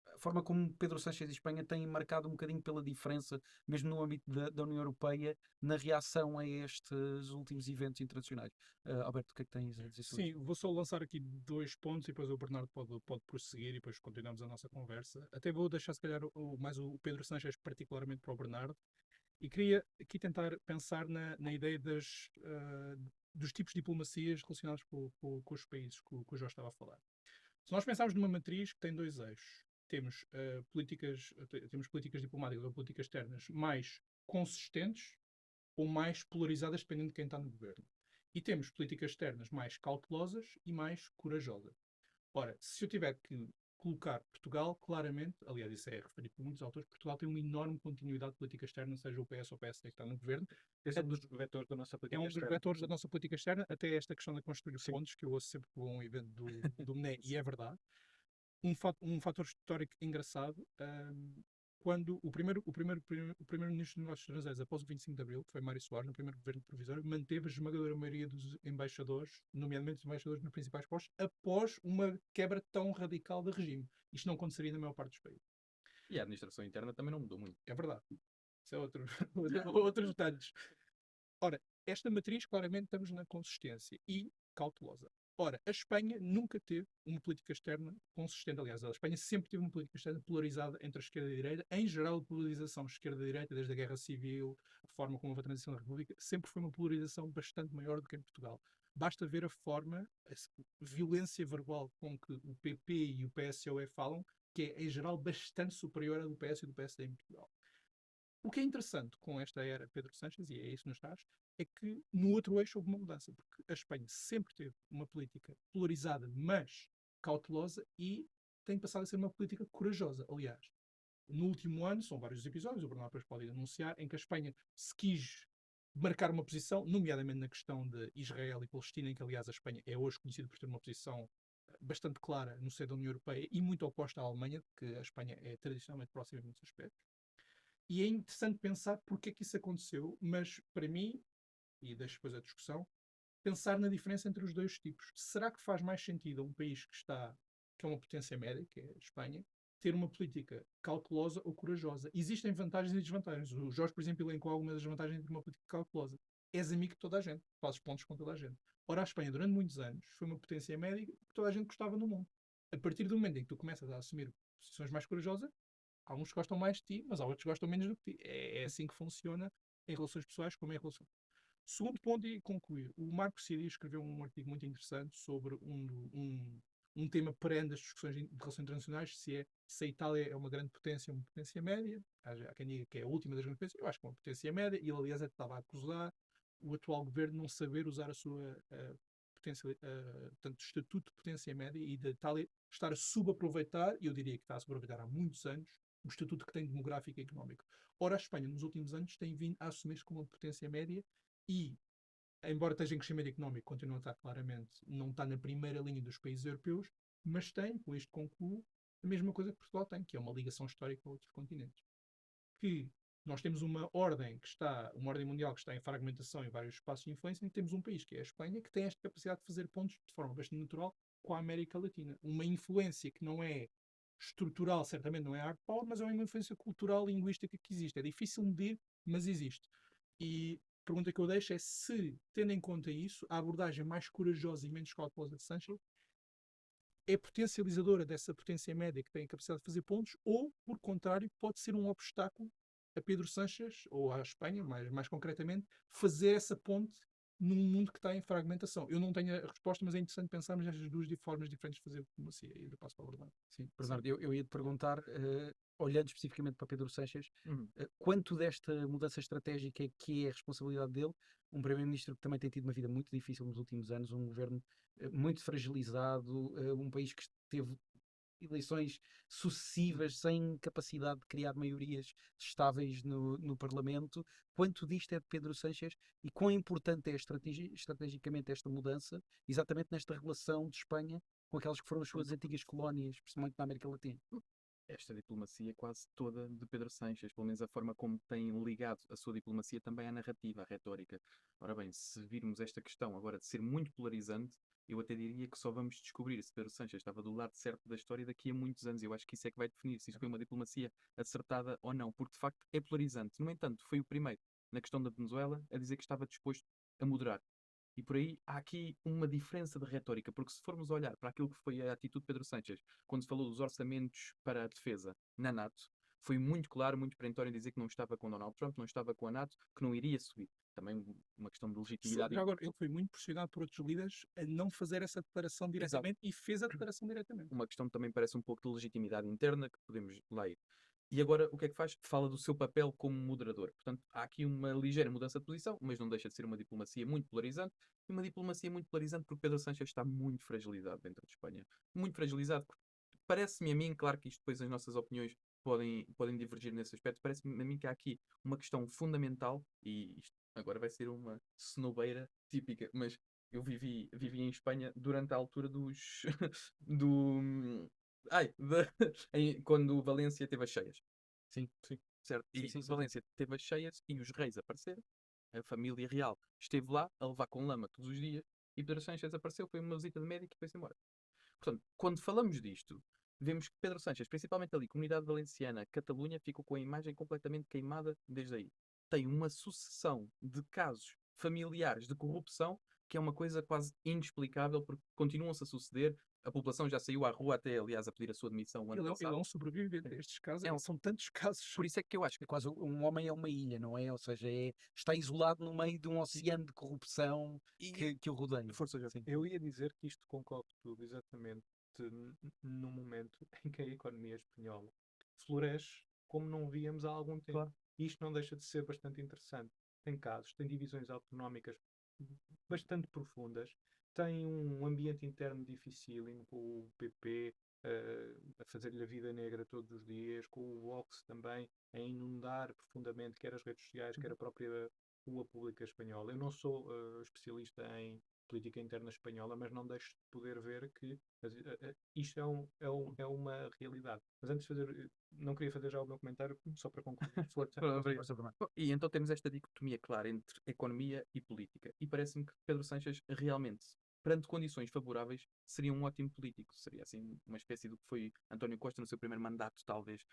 Speaker 1: a forma como Pedro Sánchez e Espanha têm marcado um bocadinho pela diferença, mesmo no âmbito da União Europeia, na reação a estes últimos eventos internacionais. Alberto, o que é que tens a dizer sobre
Speaker 4: Sim,
Speaker 1: isso?
Speaker 4: vou só lançar aqui 2 pontos e depois o Bernardo pode prosseguir e depois continuamos a nossa conversa. Até vou deixar, se calhar, mais o Pedro Sanches particularmente para o Bernardo. E queria aqui tentar pensar na ideia dos tipos de diplomacias relacionados com os países que o Jorge estava a falar. Se nós pensarmos numa matriz que tem 2 eixos, temos políticas diplomáticas ou políticas externas mais consistentes ou mais polarizadas, dependendo de quem está no governo. E temos políticas externas mais cautelosas e mais corajosas. Ora, se eu tiver que colocar Portugal, claramente, aliás, isso é referido por muitos autores, Portugal tem uma enorme continuidade de política externa, seja o PS ou o PSD que está no governo.
Speaker 2: Esse é um dos vetores da nossa política
Speaker 4: É um dos
Speaker 2: externa.
Speaker 4: vetores da nossa política externa, até esta questão da construir
Speaker 2: Sim.
Speaker 4: pontos, que eu ouço sempre com um evento do MNE, e é verdade. Um fator histórico engraçado, quando o primeiro-ministro dos Negócios Estrangeiros, após o 25 de Abril, que foi Mário Soares, no primeiro governo provisório, manteve a esmagadora maioria dos embaixadores, nomeadamente os embaixadores nos principais postos, após uma quebra tão radical de regime. Isto não aconteceria na maior parte dos países.
Speaker 3: E a administração interna também não mudou muito.
Speaker 4: É verdade. Isso é outros detalhes. Ora, esta matriz, claramente, estamos na consistência e cautelosa. Ora, a Espanha nunca teve uma política externa consistente. Aliás, a Espanha sempre teve uma política externa polarizada entre a esquerda e a direita. Em geral, a polarização esquerda-direita, desde a Guerra Civil, a forma como houve a transição da República, sempre foi uma polarização bastante maior do que em Portugal. Basta ver a forma, a violência verbal com que o PP e o PSOE falam, que é, em geral, bastante superior à do PS e do PSD em Portugal. O que é interessante com esta era Pedro Sánchez, e é isso que nos traz, é que no outro eixo houve uma mudança, porque a Espanha sempre teve uma política polarizada, mas cautelosa, e tem passado a ser uma política corajosa. Aliás, no último ano, são vários episódios, o Bernardo depois pode anunciar, em que a Espanha se quis marcar uma posição, nomeadamente na questão de Israel e Palestina, em que, aliás, a Espanha é hoje conhecida por ter uma posição bastante clara no seio da União Europeia e muito oposta à Alemanha, que a Espanha é tradicionalmente próxima em muitos aspectos. E é interessante pensar porque é que isso aconteceu, mas para mim, e deixo depois a discussão, pensar na diferença entre os dois tipos. Será que faz mais sentido a um país que é uma potência média, que é a Espanha, ter uma política cautelosa ou corajosa? Existem vantagens e desvantagens. O Jorge, por exemplo, elencou algumas das vantagens de uma política cautelosa. És amigo de toda a gente, fazes pontos com toda a gente. Ora, a Espanha, durante muitos anos, foi uma potência média que toda a gente gostava no mundo. A partir do momento em que tu começas a assumir posições mais corajosas, alguns gostam mais de ti, mas outros gostam menos do que ti. É assim que funciona em relações pessoais como em relações. Segundo ponto, e concluir. O Marco Círio escreveu um artigo muito interessante sobre um tema perene das discussões de relações internacionais, se a Itália é uma grande potência ou uma potência média. Há quem diga que é a última das grandes potências. Eu acho que é uma potência média, e ele, aliás, estava a acusar o atual governo de não saber usar a sua potência, portanto, estatuto de potência média, e da Itália estar a subaproveitar, e eu diria que está a subaproveitar há muitos anos, o estatuto que tem demográfico e económico. Ora, a Espanha, nos últimos anos, tem vindo a assumir-se como uma potência média e, embora esteja em crescimento económico, continua a estar claramente, não está na primeira linha dos países europeus, mas tem, com isto concluo, a mesma coisa que Portugal tem, que é uma ligação histórica a outros continentes. Que Nós temos uma ordem mundial que está em fragmentação em vários espaços de influência, e temos um país, que é a Espanha, que tem esta capacidade de fazer pontos de forma bastante natural com a América Latina. Uma influência que não é estrutural, certamente não é hard power, mas é uma influência cultural e linguística que existe. É difícil medir, mas existe. E a pergunta que eu deixo é se, tendo em conta isso, a abordagem mais corajosa e menos cautelosa de Sancho é potencializadora dessa potência média que tem a capacidade de fazer pontos, ou, por contrário, pode ser um obstáculo a Pedro Sánchez, ou à Espanha, mais concretamente, fazer essa ponte num mundo que está em fragmentação. Eu não tenho a resposta, mas é interessante pensarmos nestas duas formas diferentes de fazer diplomacia. E eu passo para o Bernardo.
Speaker 1: Sim, Bernardo, eu ia te perguntar, olhando especificamente para Pedro Sánchez,
Speaker 3: Uhum.
Speaker 1: quanto desta mudança estratégica é que é a responsabilidade dele, um primeiro-ministro que também tem tido uma vida muito difícil nos últimos anos, um governo muito fragilizado, um país que teve eleições sucessivas sem capacidade de criar maiorias estáveis no Parlamento. Quanto disto é de Pedro Sánchez e quão importante é estrategicamente esta mudança, exatamente nesta relação de Espanha com aquelas que foram as suas antigas colónias, principalmente na América Latina?
Speaker 3: Esta diplomacia é quase toda de Pedro Sánchez, pelo menos a forma como tem ligado a sua diplomacia também à narrativa, à retórica. Ora bem, se virmos esta questão agora de ser muito polarizante, eu até diria que só vamos descobrir se Pedro Sánchez estava do lado certo da história daqui a muitos anos. Eu acho que isso é que vai definir se isso foi uma diplomacia acertada ou não, porque de facto é polarizante. No entanto, foi o primeiro, na questão da Venezuela, a dizer que estava disposto a moderar. E por aí há aqui uma diferença de retórica, porque se formos olhar para aquilo que foi a atitude de Pedro Sánchez, quando se falou dos orçamentos para a defesa na NATO, foi muito claro, muito perentório em dizer que não estava com Donald Trump, não estava com a NATO, que não iria subir. Também uma questão de legitimidade.
Speaker 4: Já agora, ele foi muito pressionado por outros líderes a não fazer essa declaração diretamente e fez a declaração diretamente.
Speaker 3: Uma questão que também parece um pouco de legitimidade interna, que podemos lá ir. E agora, o que é que faz? Fala do seu papel como moderador. Portanto, há aqui uma ligeira mudança de posição, mas não deixa de ser uma diplomacia muito polarizante. E uma diplomacia muito polarizante porque Pedro Sánchez está muito fragilizado dentro de Espanha. Muito fragilizado. Porque parece-me a mim, claro que isto depois as nossas opiniões podem divergir nesse aspecto, parece-me a mim que há aqui uma questão fundamental, e isto agora vai ser uma cenobeira típica, mas eu vivi em Espanha durante a altura dos... do... Ai, quando Valência teve as cheias.
Speaker 1: Sim, sim.
Speaker 3: Certo?
Speaker 1: Sim,
Speaker 3: E
Speaker 1: sim, sim.
Speaker 3: Valência teve as cheias e os reis apareceram. A família real esteve lá a levar com lama todos os dias. E Pedro Sánchez apareceu, foi uma visita de médico e foi-se embora. Portanto, quando falamos disto, vemos que Pedro Sánchez, principalmente ali, Comunidade Valenciana, Catalunha, ficou com a imagem completamente queimada desde aí. Tem uma sucessão de casos familiares de corrupção que é uma coisa quase inexplicável porque continuam-se a suceder. A população já saiu à rua até, aliás, a pedir a sua demissão o ano
Speaker 4: Ele é
Speaker 3: passado.
Speaker 4: um sobrevivente a estes casos.
Speaker 3: É um-
Speaker 4: São tantos casos.
Speaker 3: Por isso é que eu acho que
Speaker 1: É quase um homem é uma ilha, não é? Ou seja, está isolado no meio de um oceano de corrupção que o rodeia.
Speaker 3: Força já.
Speaker 1: Sim.
Speaker 2: Eu ia dizer que isto concorre tudo exatamente no momento em que a economia espanhola floresce como não víamos há algum tempo.
Speaker 3: Claro.
Speaker 2: E isto não deixa de ser bastante interessante. Tem casos, tem divisões autonómicas bastante profundas, tem um ambiente interno dificílimo, com o PP a fazer-lhe a vida negra todos os dias, com o Vox também a inundar profundamente quer as redes sociais, quer a própria rua pública espanhola. Eu não sou especialista em política interna espanhola, mas não deixo de poder ver que isto é uma realidade. Mas antes de fazer, não queria fazer já o meu comentário, só para concluir. Força.
Speaker 3: Obrigado. Bom, e então temos esta dicotomia clara entre economia e política. E parece-me que Pedro Sánchez realmente, perante condições favoráveis, seria um ótimo político. Seria assim uma espécie do que foi António Costa no seu primeiro mandato, talvez.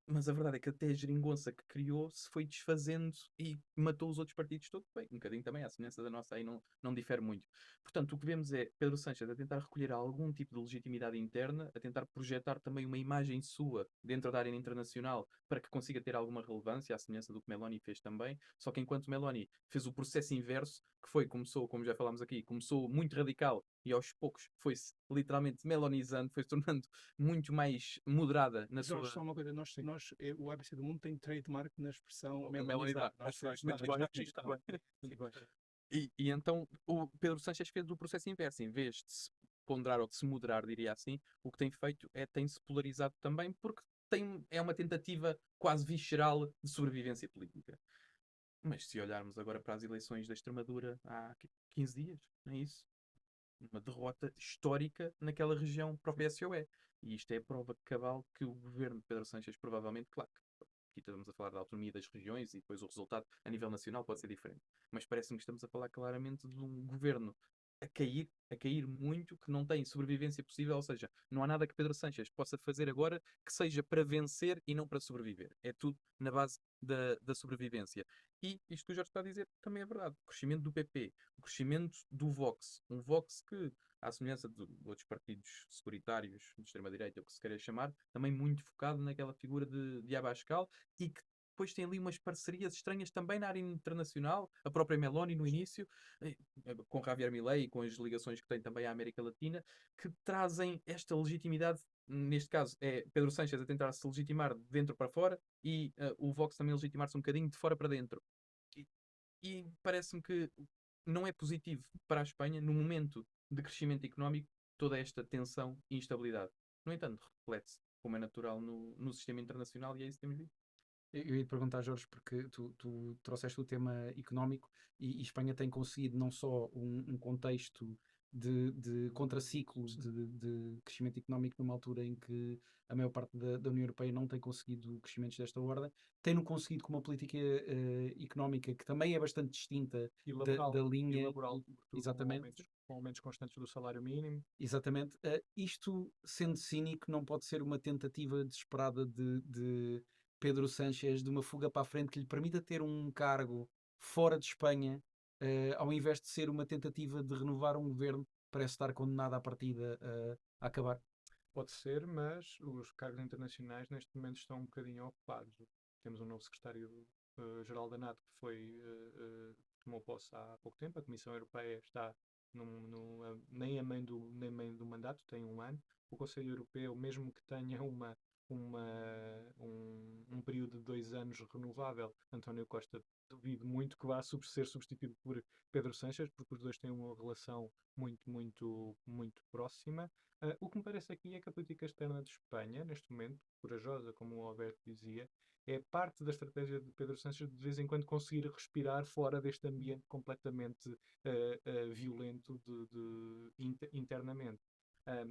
Speaker 3: Mas a verdade é que até a geringonça que criou se foi desfazendo e matou os outros partidos todos. Bem, um bocadinho também, a semelhança da nossa aí não difere muito. Portanto, o que vemos é Pedro Sánchez a tentar recolher algum tipo de legitimidade interna, a tentar projetar também uma imagem sua dentro da arena internacional para que consiga ter alguma relevância, à semelhança do que Meloni fez também. Só que enquanto Meloni fez o processo inverso, que começou, como já falámos aqui, começou muito radical e aos poucos foi-se literalmente melonizando, foi-se tornando muito mais moderada na
Speaker 4: Jorge,
Speaker 3: sua...
Speaker 4: só uma coisa, o ABC do Mundo tem trademark na expressão
Speaker 3: Melonizar. Muito bem. E então o Pedro Sánchez fez o processo inverso. Em vez de se ponderar ou de se moderar, diria assim, o que tem feito é tem-se polarizado também porque é uma tentativa quase visceral de sobrevivência política. Mas se olharmos agora para as eleições da Extremadura há 15 dias, não é isso? Uma derrota histórica naquela região para o PSOE. E isto é a prova cabal que o governo de Pedro Sánchez provavelmente, claro, aqui estamos a falar da autonomia das regiões e depois o resultado a nível nacional pode ser diferente. Mas parece-me que estamos a falar claramente de um governo a cair muito, que não tem sobrevivência possível, ou seja, não há nada que Pedro Sánchez possa fazer agora que seja para vencer e não para sobreviver. É tudo na base da sobrevivência. E isto que o Jorge está a dizer também é verdade. O crescimento do PP, o crescimento do Vox, um Vox que, à semelhança de outros partidos securitários de extrema-direita, o que se queira chamar, também muito focado naquela figura de Abascal e que depois tem ali umas parcerias estranhas também na área internacional, a própria Meloni no início, com Javier Milei e com as ligações que tem também à América Latina, que trazem esta legitimidade. Neste caso, é Pedro Sánchez a tentar se legitimar de dentro para fora e o Vox também legitimar-se um bocadinho de fora para dentro. E, e parece-me que não é positivo para a Espanha, no momento de crescimento económico, toda esta tensão e instabilidade. No entanto, reflete-se, como é natural, no sistema internacional e é isso que temos visto.
Speaker 1: Eu ia te perguntar, Jorge, porque tu trouxeste o tema económico e Espanha tem conseguido não só um contexto de contraciclos de crescimento económico numa altura em que a maior parte da União Europeia não tem conseguido crescimentos desta ordem, tem-no conseguido com uma política económica que também é bastante distinta
Speaker 2: E
Speaker 1: da
Speaker 2: laboral,
Speaker 1: linha.
Speaker 2: sobretudo,
Speaker 1: Exatamente.
Speaker 2: com aumentos constantes do salário mínimo.
Speaker 1: Exatamente. Isto, sendo cínico, não pode ser uma tentativa desesperada de Pedro Sánchez de uma fuga para a frente que lhe permita ter um cargo fora de Espanha, ao invés de ser uma tentativa de renovar um governo que parece estar condenado à partida a acabar.
Speaker 2: Pode ser, mas os cargos internacionais neste momento estão um bocadinho ocupados. Temos um novo secretário-geral da NATO que tomou posse há pouco tempo. A Comissão Europeia está nem a meio do mandato, tem um ano. O Conselho Europeu, mesmo que tenha um período de 2 anos renovável, António Costa duvido muito que vá ser substituído por Pedro Sánchez, porque os dois têm uma relação muito, muito, muito próxima. O que me parece aqui é que a política externa de Espanha, neste momento, corajosa, como o Alberto dizia, é parte da estratégia de Pedro Sánchez de vez em quando conseguir respirar fora deste ambiente completamente violento internamente.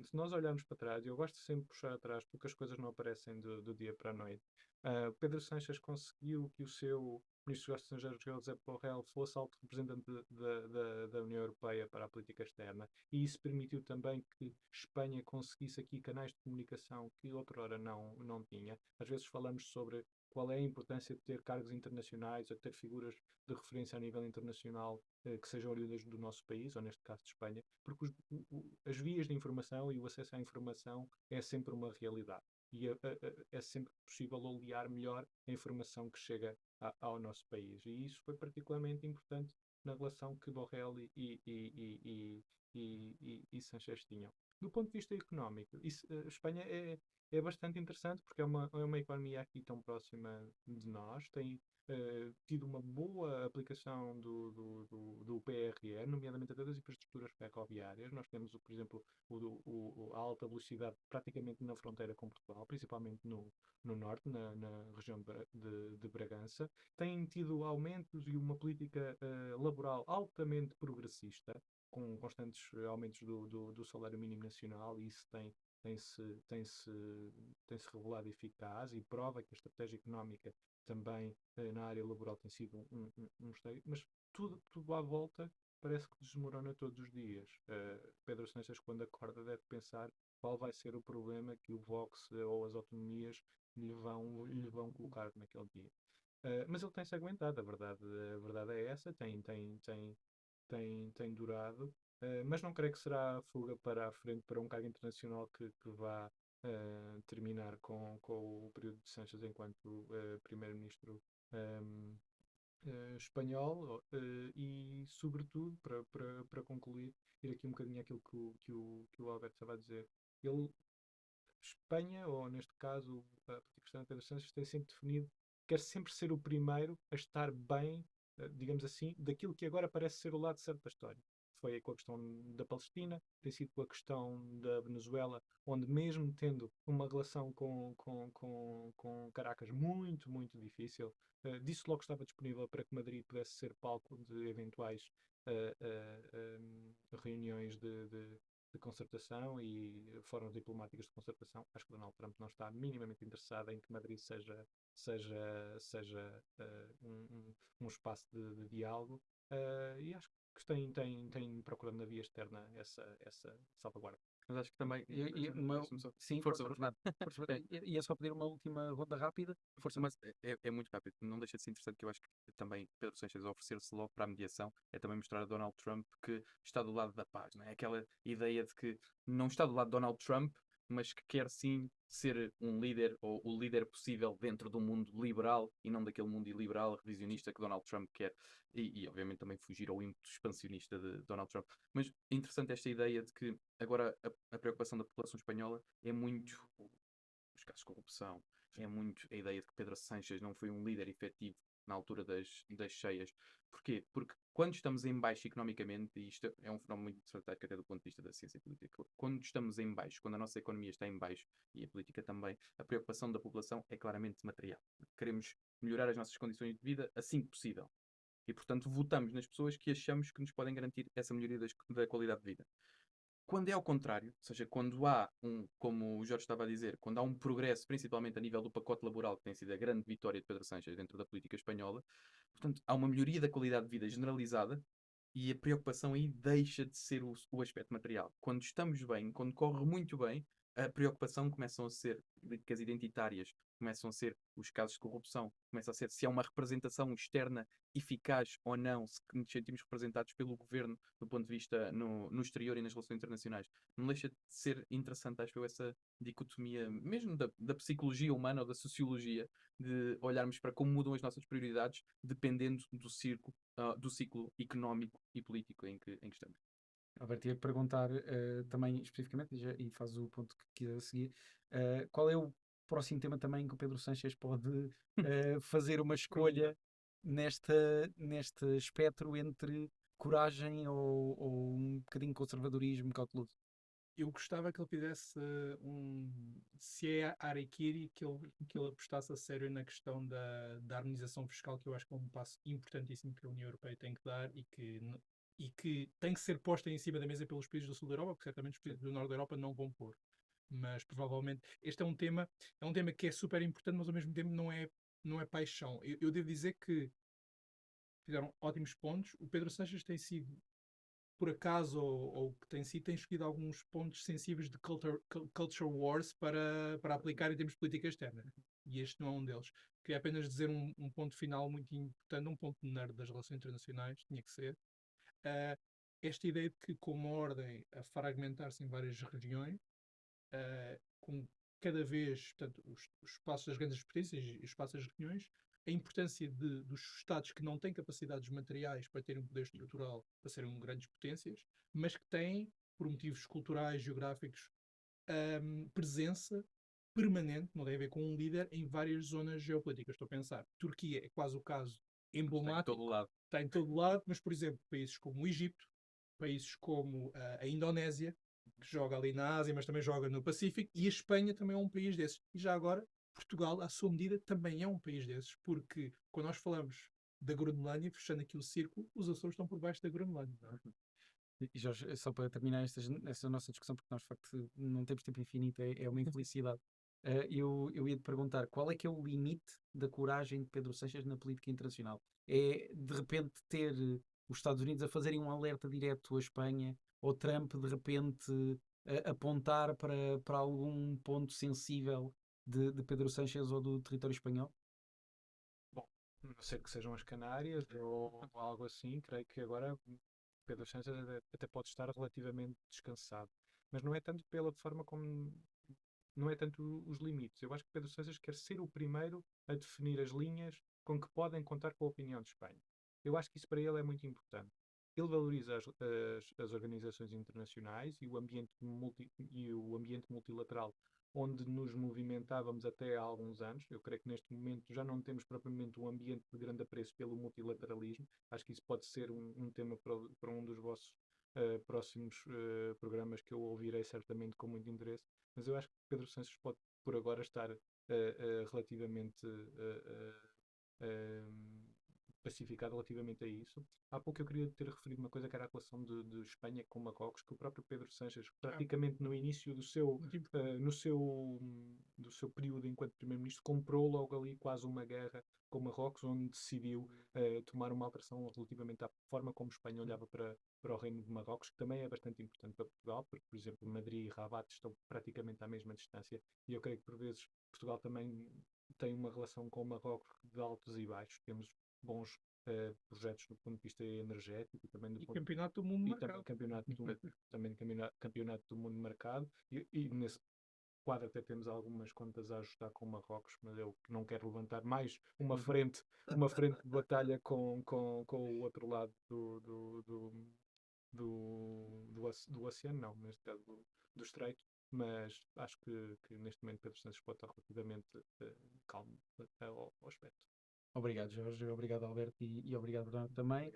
Speaker 2: Se nós olharmos para trás, e eu gosto sempre de puxar atrás porque as coisas não aparecem do dia para a noite, Pedro Sánchez conseguiu que o seu Ministro dos Estrangeiros, José Borrell, fosse alto representante da União Europeia para a política externa, e isso permitiu também que Espanha conseguisse aqui canais de comunicação que outrora não tinha. Às vezes falamos sobre qual é a importância de ter cargos internacionais, ou ter figuras de referência a nível internacional que sejam oriundas do nosso país, ou neste caso de Espanha, porque as vias de informação e o acesso à informação é sempre uma realidade. E é sempre possível olear melhor a informação que chega ao nosso país. E isso foi particularmente importante na relação que Borrell e Sanchez tinham. Do ponto de vista económico, Espanha é bastante interessante porque é uma economia aqui tão próxima de nós, tem tido uma boa aplicação do PRR, nomeadamente até das infraestruturas ferroviárias. Nós temos, por exemplo, a alta velocidade praticamente na fronteira com Portugal, principalmente no norte, na região de Bragança. Tem tido aumentos e uma política laboral altamente progressista, com constantes aumentos do salário mínimo nacional, e isso tem-se revelado eficaz e prova que a estratégia económica também na área laboral tem sido um esteio, mas tudo à volta parece que desmorona todos os dias. Pedro Sánchez, quando acorda, deve pensar qual vai ser o problema que o Vox ou as autonomias lhe vão colocar naquele dia. Mas ele tem-se aguentado, a verdade é essa, tem durado, mas não creio que será a fuga para a frente para um cargo internacional que vá terminar com o período de Sánchez enquanto primeiro-ministro espanhol e, sobretudo, para concluir, ir aqui um bocadinho aquilo que o Alberto estava a dizer. Espanha, ou neste caso a política externa de Pedro Sánchez, tem sempre definido que quer sempre ser o primeiro a estar bem, digamos assim, daquilo que agora parece ser o lado certo da história. Foi com a questão da Palestina, tem sido com a questão da Venezuela, onde mesmo tendo uma relação com Caracas muito, muito difícil, disse logo que estava disponível para que Madrid pudesse ser palco de eventuais reuniões de de concertação e formas diplomáticas de concertação. Acho que Donald Trump não está minimamente interessado em que Madrid seja um espaço de diálogo, e acho que tem procurando na via externa essa salvaguarda.
Speaker 3: Mas acho que também. Deixa-me só-
Speaker 1: Sim,
Speaker 3: Força,
Speaker 1: força,
Speaker 3: Fernando.
Speaker 1: força, Fernando. Ia só pedir uma última ronda rápida. Força.
Speaker 3: Mas é muito rápido. Não deixa de ser interessante que eu acho que também Pedro Sánchez oferecer-se logo para a mediação é também mostrar a Donald Trump que está do lado da paz, não é? Aquela ideia de que não está do lado de Donald Trump, mas que quer sim ser um líder ou o líder possível dentro do mundo liberal e não daquele mundo iliberal, revisionista que Donald Trump quer. E obviamente também fugir ao ímpeto expansionista de Donald Trump. Mas é interessante esta ideia de que agora a preocupação da população espanhola é muito os casos de corrupção, é muito a ideia de que Pedro Sánchez não foi um líder efetivo na altura das cheias. Porquê? Porque quando estamos em baixo economicamente, e isto é um fenómeno muito interessante até do ponto de vista da ciência política, quando estamos em baixo, quando a nossa economia está em baixo, e a política também, a preocupação da população é claramente material. Queremos melhorar as nossas condições de vida assim que possível. E, portanto, votamos nas pessoas que achamos que nos podem garantir essa melhoria da qualidade de vida. Quando é ao contrário, ou seja, quando há como o Jorge estava a dizer, quando há um progresso, principalmente a nível do pacote laboral, que tem sido a grande vitória de Pedro Sánchez dentro da política espanhola, portanto, há uma melhoria da qualidade de vida generalizada e a preocupação aí deixa de ser o aspecto material. Quando estamos bem, quando corre muito bem, a preocupação começam a ser políticas identitárias, começam a ser os casos de corrupção, começa a ser se há uma representação externa eficaz ou não, se nos sentimos representados pelo governo do ponto de vista no exterior e nas relações internacionais. Não deixa de ser interessante, acho eu, essa dicotomia, mesmo da psicologia humana ou da sociologia, de olharmos para como mudam as nossas prioridades dependendo do ciclo económico e político em que estamos.
Speaker 1: Alberto, ia perguntar também especificamente, e faz o ponto que quis a seguir, qual é o próximo tema também que o Pedro Sánchez pode fazer uma escolha neste espectro entre coragem ou um bocadinho de conservadorismo cauteloso?
Speaker 4: Eu gostava que ele fizesse se é Harakiri, que ele apostasse a sério na questão da harmonização fiscal, que eu acho que é um passo importantíssimo que a União Europeia tem que dar e que tem que ser posta em cima da mesa pelos países do sul da Europa, porque certamente os países do norte da Europa não vão pôr. Mas provavelmente este é um tema que é super importante, mas ao mesmo tempo não é paixão. Eu devo dizer que fizeram ótimos pontos. O Pedro Sanches tem sido por acaso, ou que tem sido, tem escolhido alguns pontos sensíveis de culture wars para aplicar em termos de política externa. E este não é um deles. Queria apenas dizer um ponto final muito importante, um ponto nerd das relações internacionais, tinha que ser. Esta ideia de que, com uma ordem a fragmentar-se em várias regiões, com cada vez, portanto, os espaços das grandes potências e os espaços das regiões, a importância dos Estados que não têm capacidades materiais para terem um poder estrutural para serem grandes potências, mas que têm, por motivos culturais, geográficos, presença permanente, não tem a ver com um líder, em várias zonas geopolíticas. Estou a pensar, Turquia é quase o caso emblemático,
Speaker 3: Está em todo lado.
Speaker 4: está em todo lado, mas, por exemplo, países como o Egito, países como a Indonésia, que joga ali na Ásia, mas também joga no Pacífico, e a Espanha também é um país desses. E já agora, Portugal, à sua medida, também é um país desses, porque quando nós falamos da Groenlândia, fechando aqui o círculo, os Açores estão por baixo da Groenlândia. Não é?
Speaker 1: E Jorge, só para terminar esta nossa discussão, porque nós de facto não temos tempo infinito, é uma infelicidade. Eu ia te perguntar qual é que é o limite da coragem de Pedro Sánchez na política internacional? É de repente ter os Estados Unidos a fazerem um alerta direto à Espanha, ou Trump de repente apontar para algum ponto sensível de Pedro Sánchez ou do território espanhol?
Speaker 2: Bom, a não ser que sejam as Canárias ou algo assim, creio que agora Pedro Sánchez até pode estar relativamente descansado. Mas não é tanto pela forma como. Não é tanto os limites. Eu acho que Pedro Sánchez quer ser o primeiro a definir as linhas com que podem contar com a opinião de Espanha. Eu acho que isso para ele é muito importante. Ele valoriza as organizações internacionais e o ambiente multilateral onde nos movimentávamos até há alguns anos. Eu creio que neste momento já não temos propriamente um ambiente de grande apreço pelo multilateralismo. Acho que isso pode ser um tema para um dos vossos próximos programas que eu ouvirei certamente com muito interesse. Mas eu acho que Pedro Sánchez pode, por agora, estar relativamente pacificado relativamente a isso. Há pouco eu queria ter referido uma coisa que era a relação de Espanha com Marrocos, que o próprio Pedro Sánchez, praticamente no início do seu período enquanto Primeiro-Ministro, comprou logo ali quase uma guerra com Marrocos, onde decidiu tomar uma alteração relativamente à forma como Espanha olhava para o Reino de Marrocos, que também é bastante importante para Portugal, porque, por exemplo, Madrid e Rabat estão praticamente à mesma distância, e eu creio que, por vezes, Portugal também tem uma relação com Marrocos de altos e baixos. Temos bons projetos do ponto de vista energético e também do
Speaker 4: E
Speaker 2: ponto
Speaker 4: campeonato do mundo
Speaker 2: e também
Speaker 4: marcado.
Speaker 2: campeonato do mundo marcado e nesse quadro até temos algumas contas a ajustar com Marrocos, mas eu não quero levantar mais uma frente de batalha com o outro lado do oceano, não, neste caso do estreito, mas acho que neste momento Pedro Santos pode estar relativamente calmo ao aspecto.
Speaker 1: Obrigado, Jorge. Obrigado, Alberto. E obrigado, Bernardo, também.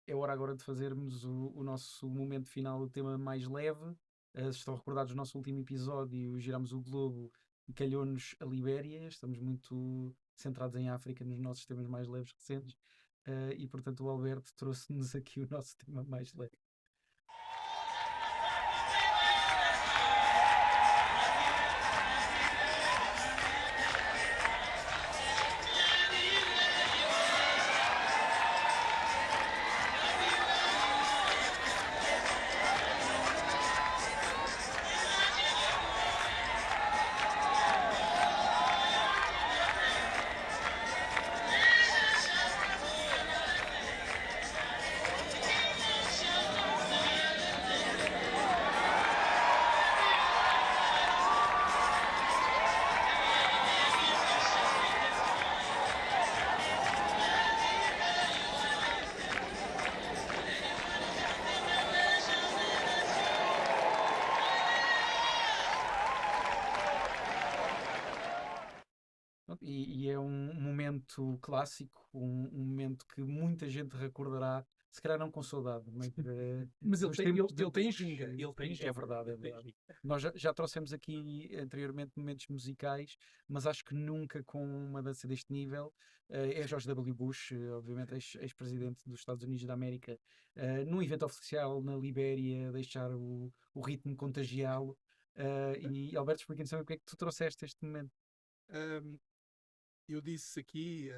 Speaker 1: É hora agora de fazermos o nosso momento final, o tema mais leve. Se estão recordados do nosso último episódio, girámos o globo e calhou-nos a Libéria. Estamos muito centrados em África nos nossos temas mais leves recentes. E, portanto, o Alberto trouxe-nos aqui o nosso tema mais leve. E é um momento clássico, um momento que muita gente recordará, se calhar não com saudade, mas,
Speaker 4: Mas ele
Speaker 1: dos
Speaker 4: tem,
Speaker 1: tempos
Speaker 4: ele tem
Speaker 1: Bush.
Speaker 4: ginga. Ele tem
Speaker 1: É
Speaker 4: ginga.
Speaker 1: verdade, é verdade. Nós já trouxemos aqui anteriormente momentos musicais, mas acho que nunca com uma dança deste nível. É George W. Bush, obviamente ex-presidente dos Estados Unidos da América, num evento oficial na Libéria, deixar o ritmo contagiá-lo. E Alberto, explica-nos o que é que tu trouxeste este momento.
Speaker 4: Ahm, eu disse aqui,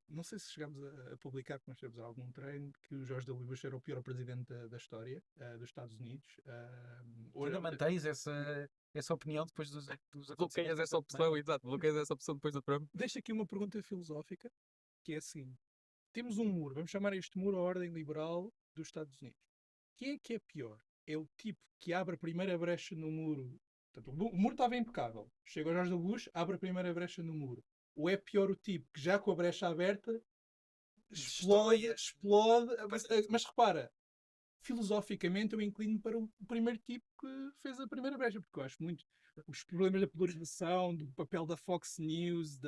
Speaker 4: não sei se chegámos a publicar, porque nós temos algum treino, que o George W. Bush era o pior presidente da história dos Estados Unidos.
Speaker 1: Tu ainda mantens essa opinião depois dos
Speaker 3: Bloqueias
Speaker 1: acontecimentos
Speaker 3: essa
Speaker 1: desta semana?
Speaker 3: opção, exato. Bloqueias essa opção depois do Trump.
Speaker 4: Deixo aqui uma pergunta filosófica, que é assim: temos um muro, vamos chamar este muro a ordem liberal dos Estados Unidos. Quem é que é pior? É o tipo que abre a primeira brecha no muro. Portanto, o muro estava impecável. Chega o George W. Bush, abre a primeira brecha no muro. Ou é pior o tipo que já com a brecha aberta explode. Mas repara, filosoficamente eu inclino para o primeiro tipo que fez a primeira brecha, porque eu acho muito os problemas da polarização, do papel da Fox News,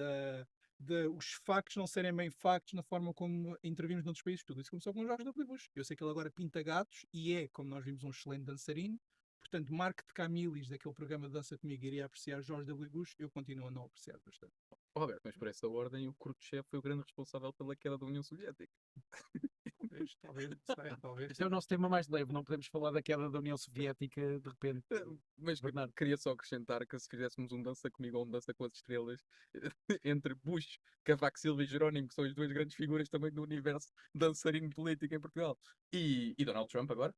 Speaker 4: os factos não serem bem factos na forma como intervimos noutros países, tudo isso começou com o Jorge W. Bush. Eu sei que ele agora pinta gatos e é, como nós vimos, um excelente dançarino. Portanto, Marco de Camilis, daquele programa de Dança Comigo, iria apreciar Jorge W. Bush, eu continuo a não apreciar bastante.
Speaker 3: Oh, Roberto, mas por essa ordem, o Khrushchev foi o grande responsável pela queda da União Soviética.
Speaker 4: Talvez.
Speaker 1: Este é o nosso tema mais leve, não podemos falar da queda da União Soviética de repente.
Speaker 3: Mas
Speaker 1: Bernardo.
Speaker 3: queria só acrescentar que se fizéssemos um Dança Comigo ou um Dança com as Estrelas entre Bush, Cavaco Silva e Jerónimo, que são as duas grandes figuras também do universo dançarino político em Portugal, e Donald Trump agora,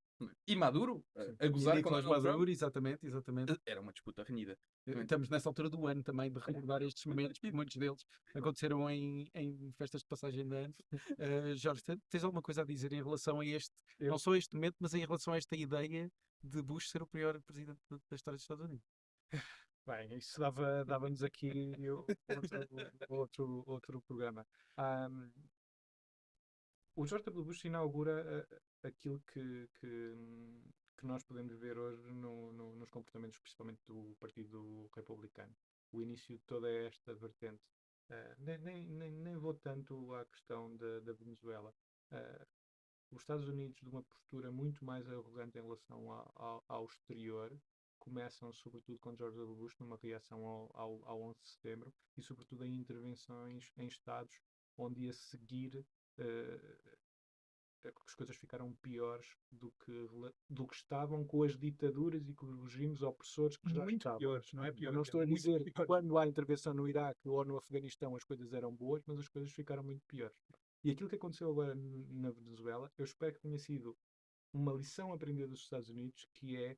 Speaker 3: e Maduro, a gozar com
Speaker 1: Nicolás
Speaker 3: Donald Trump,
Speaker 1: Maduro, exatamente.
Speaker 3: era uma disputa renhida.
Speaker 1: Estamos nessa altura do ano também de recordar estes momentos, porque muitos deles aconteceram em festas de passagem de ano. Jorge, tens alguma coisa a dizer em relação a este, não só a este momento, mas em relação a esta ideia de Bush ser o pior presidente da história dos Estados Unidos?
Speaker 2: Bem, isso dava-nos aqui outro programa. O George W. Bush inaugura aquilo que nós podemos ver hoje nos comportamentos, principalmente do Partido Republicano. O início de toda esta vertente. Nem vou tanto à questão da Venezuela. Os Estados Unidos, de uma postura muito mais arrogante em relação ao exterior, começam sobretudo com George W. Bush numa reação ao 11 de setembro e sobretudo em intervenções em estados onde a seguir as coisas ficaram piores do que estavam com as ditaduras e com os regimes opressores que já
Speaker 4: Muito
Speaker 2: estavam.
Speaker 4: piores, não é
Speaker 2: Eu
Speaker 4: pior.
Speaker 2: não estou a
Speaker 4: muito
Speaker 2: dizer que
Speaker 4: piores.
Speaker 2: quando há intervenção no Iraque ou no Afeganistão as coisas eram boas, mas as coisas ficaram muito piores. E aquilo que aconteceu agora na Venezuela, eu espero que tenha sido uma lição aprendida dos Estados Unidos, que é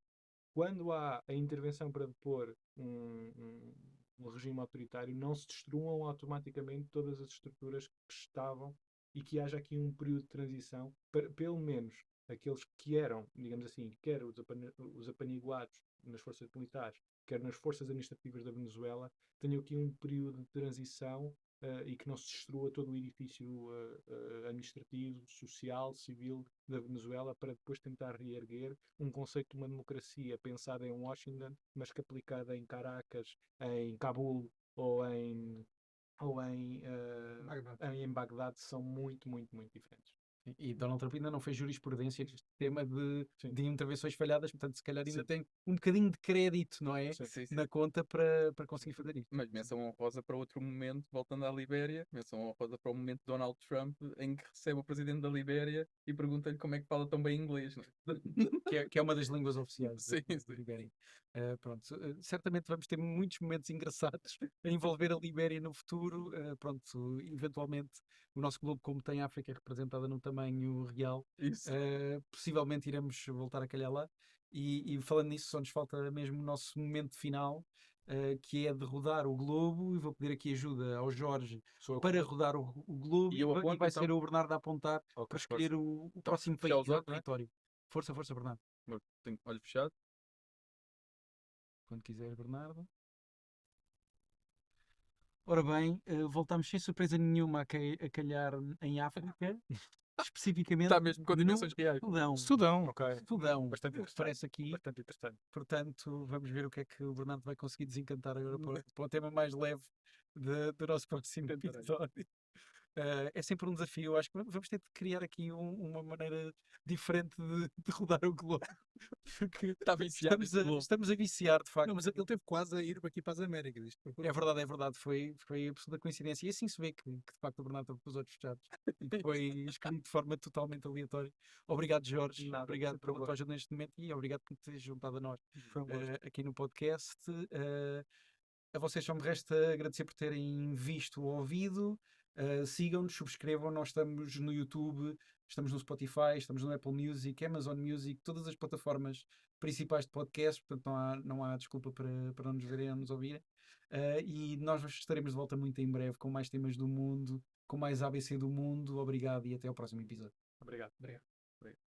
Speaker 2: quando há a intervenção para depor um regime autoritário, não se destruam automaticamente todas as estruturas que estavam e que haja aqui um período de transição, pelo menos aqueles que eram, digamos assim, quer os apaniguados nas forças militares, quer nas forças administrativas da Venezuela, tenham aqui um período de transição e que não se destrua todo o edifício administrativo, social, civil da Venezuela para depois tentar reerguer um conceito de uma democracia pensada em Washington, mas que aplicada em Caracas, em Cabul ou em Bagdade são muito, muito, muito diferentes.
Speaker 1: E Donald Trump ainda não fez jurisprudência neste tema
Speaker 2: Sim.
Speaker 1: de intervenções falhadas, portanto, se calhar ainda
Speaker 3: Sim.
Speaker 1: tem um bocadinho de crédito, não é?
Speaker 2: Sim.
Speaker 3: Sim, sim.
Speaker 1: Na conta para conseguir fazer isto.
Speaker 3: Mas menção honrosa para outro momento, voltando à Libéria, menção honrosa para o momento de Donald Trump, em que recebe o presidente da Libéria e pergunta-lhe como é que fala tão bem inglês. Não é?
Speaker 1: Que é uma das línguas oficiais
Speaker 3: Sim,
Speaker 1: da
Speaker 3: sim.
Speaker 1: Libéria. Pronto, certamente vamos ter muitos momentos engraçados a envolver a Libéria no futuro. Pronto, eventualmente o nosso globo, como tem a África representada num tamanho real,
Speaker 3: Isso.
Speaker 1: possivelmente iremos voltar a calhar lá. E falando nisso, só nos falta mesmo o nosso momento final, que é de rodar o globo. E vou pedir aqui ajuda ao Jorge para rodar o globo.
Speaker 3: E eu
Speaker 1: E
Speaker 3: aponto,
Speaker 1: vai ser
Speaker 3: então?
Speaker 1: o Bernardo a apontar
Speaker 2: Ok,
Speaker 1: para escolher o próximo
Speaker 3: fechar
Speaker 1: país,
Speaker 3: os olhos, não é?
Speaker 1: território. Força, força, Bernardo.
Speaker 3: Tenho olho fechado.
Speaker 1: Quando quiseres, Bernardo. Ora bem, voltamos sem surpresa nenhuma a calhar em África, especificamente
Speaker 3: Está mesmo com
Speaker 1: no
Speaker 3: dimensões reais.
Speaker 1: Sudão.
Speaker 4: Sudão.
Speaker 2: Ok.
Speaker 1: Sudão,
Speaker 2: Bastante
Speaker 1: o que
Speaker 2: interessante.
Speaker 1: parece aqui.
Speaker 2: Bastante interessante.
Speaker 1: Portanto, vamos ver o que é que o Bernardo vai conseguir desencantar agora para o tema mais leve do nosso próximo
Speaker 2: Tentarei.
Speaker 1: episódio. É sempre um desafio. Acho que vamos ter de criar aqui uma maneira diferente de rodar o globo. Porque
Speaker 3: Está viciado este globo.
Speaker 1: estamos a viciar, de facto.
Speaker 4: Não, mas ele teve quase a ir aqui para as Américas. Isto foi por-
Speaker 1: É verdade, é verdade. Foi absoluta coincidência. E assim se vê que de facto o Bernardo estava com os olhos fechados e que foi escolhido de forma totalmente aleatória. Obrigado, Jorge.
Speaker 2: Nada,
Speaker 1: Obrigado
Speaker 2: sempre
Speaker 1: pela
Speaker 2: um
Speaker 1: tua ajuda neste momento e obrigado por te teres juntado a nós
Speaker 2: Foi um gosto.
Speaker 1: aqui no podcast. A vocês só me resta agradecer por terem visto ou ouvido. Sigam-nos, subscrevam. Nós estamos no YouTube, estamos no Spotify, estamos no Apple Music, Amazon Music, todas as plataformas principais de podcast. Portanto, não há desculpa para não nos verem ou nos ouvirem. E nós estaremos de volta muito em breve com mais temas do mundo, com mais ABC do mundo. Obrigado e até ao próximo episódio.
Speaker 2: Obrigado.
Speaker 4: Obrigado.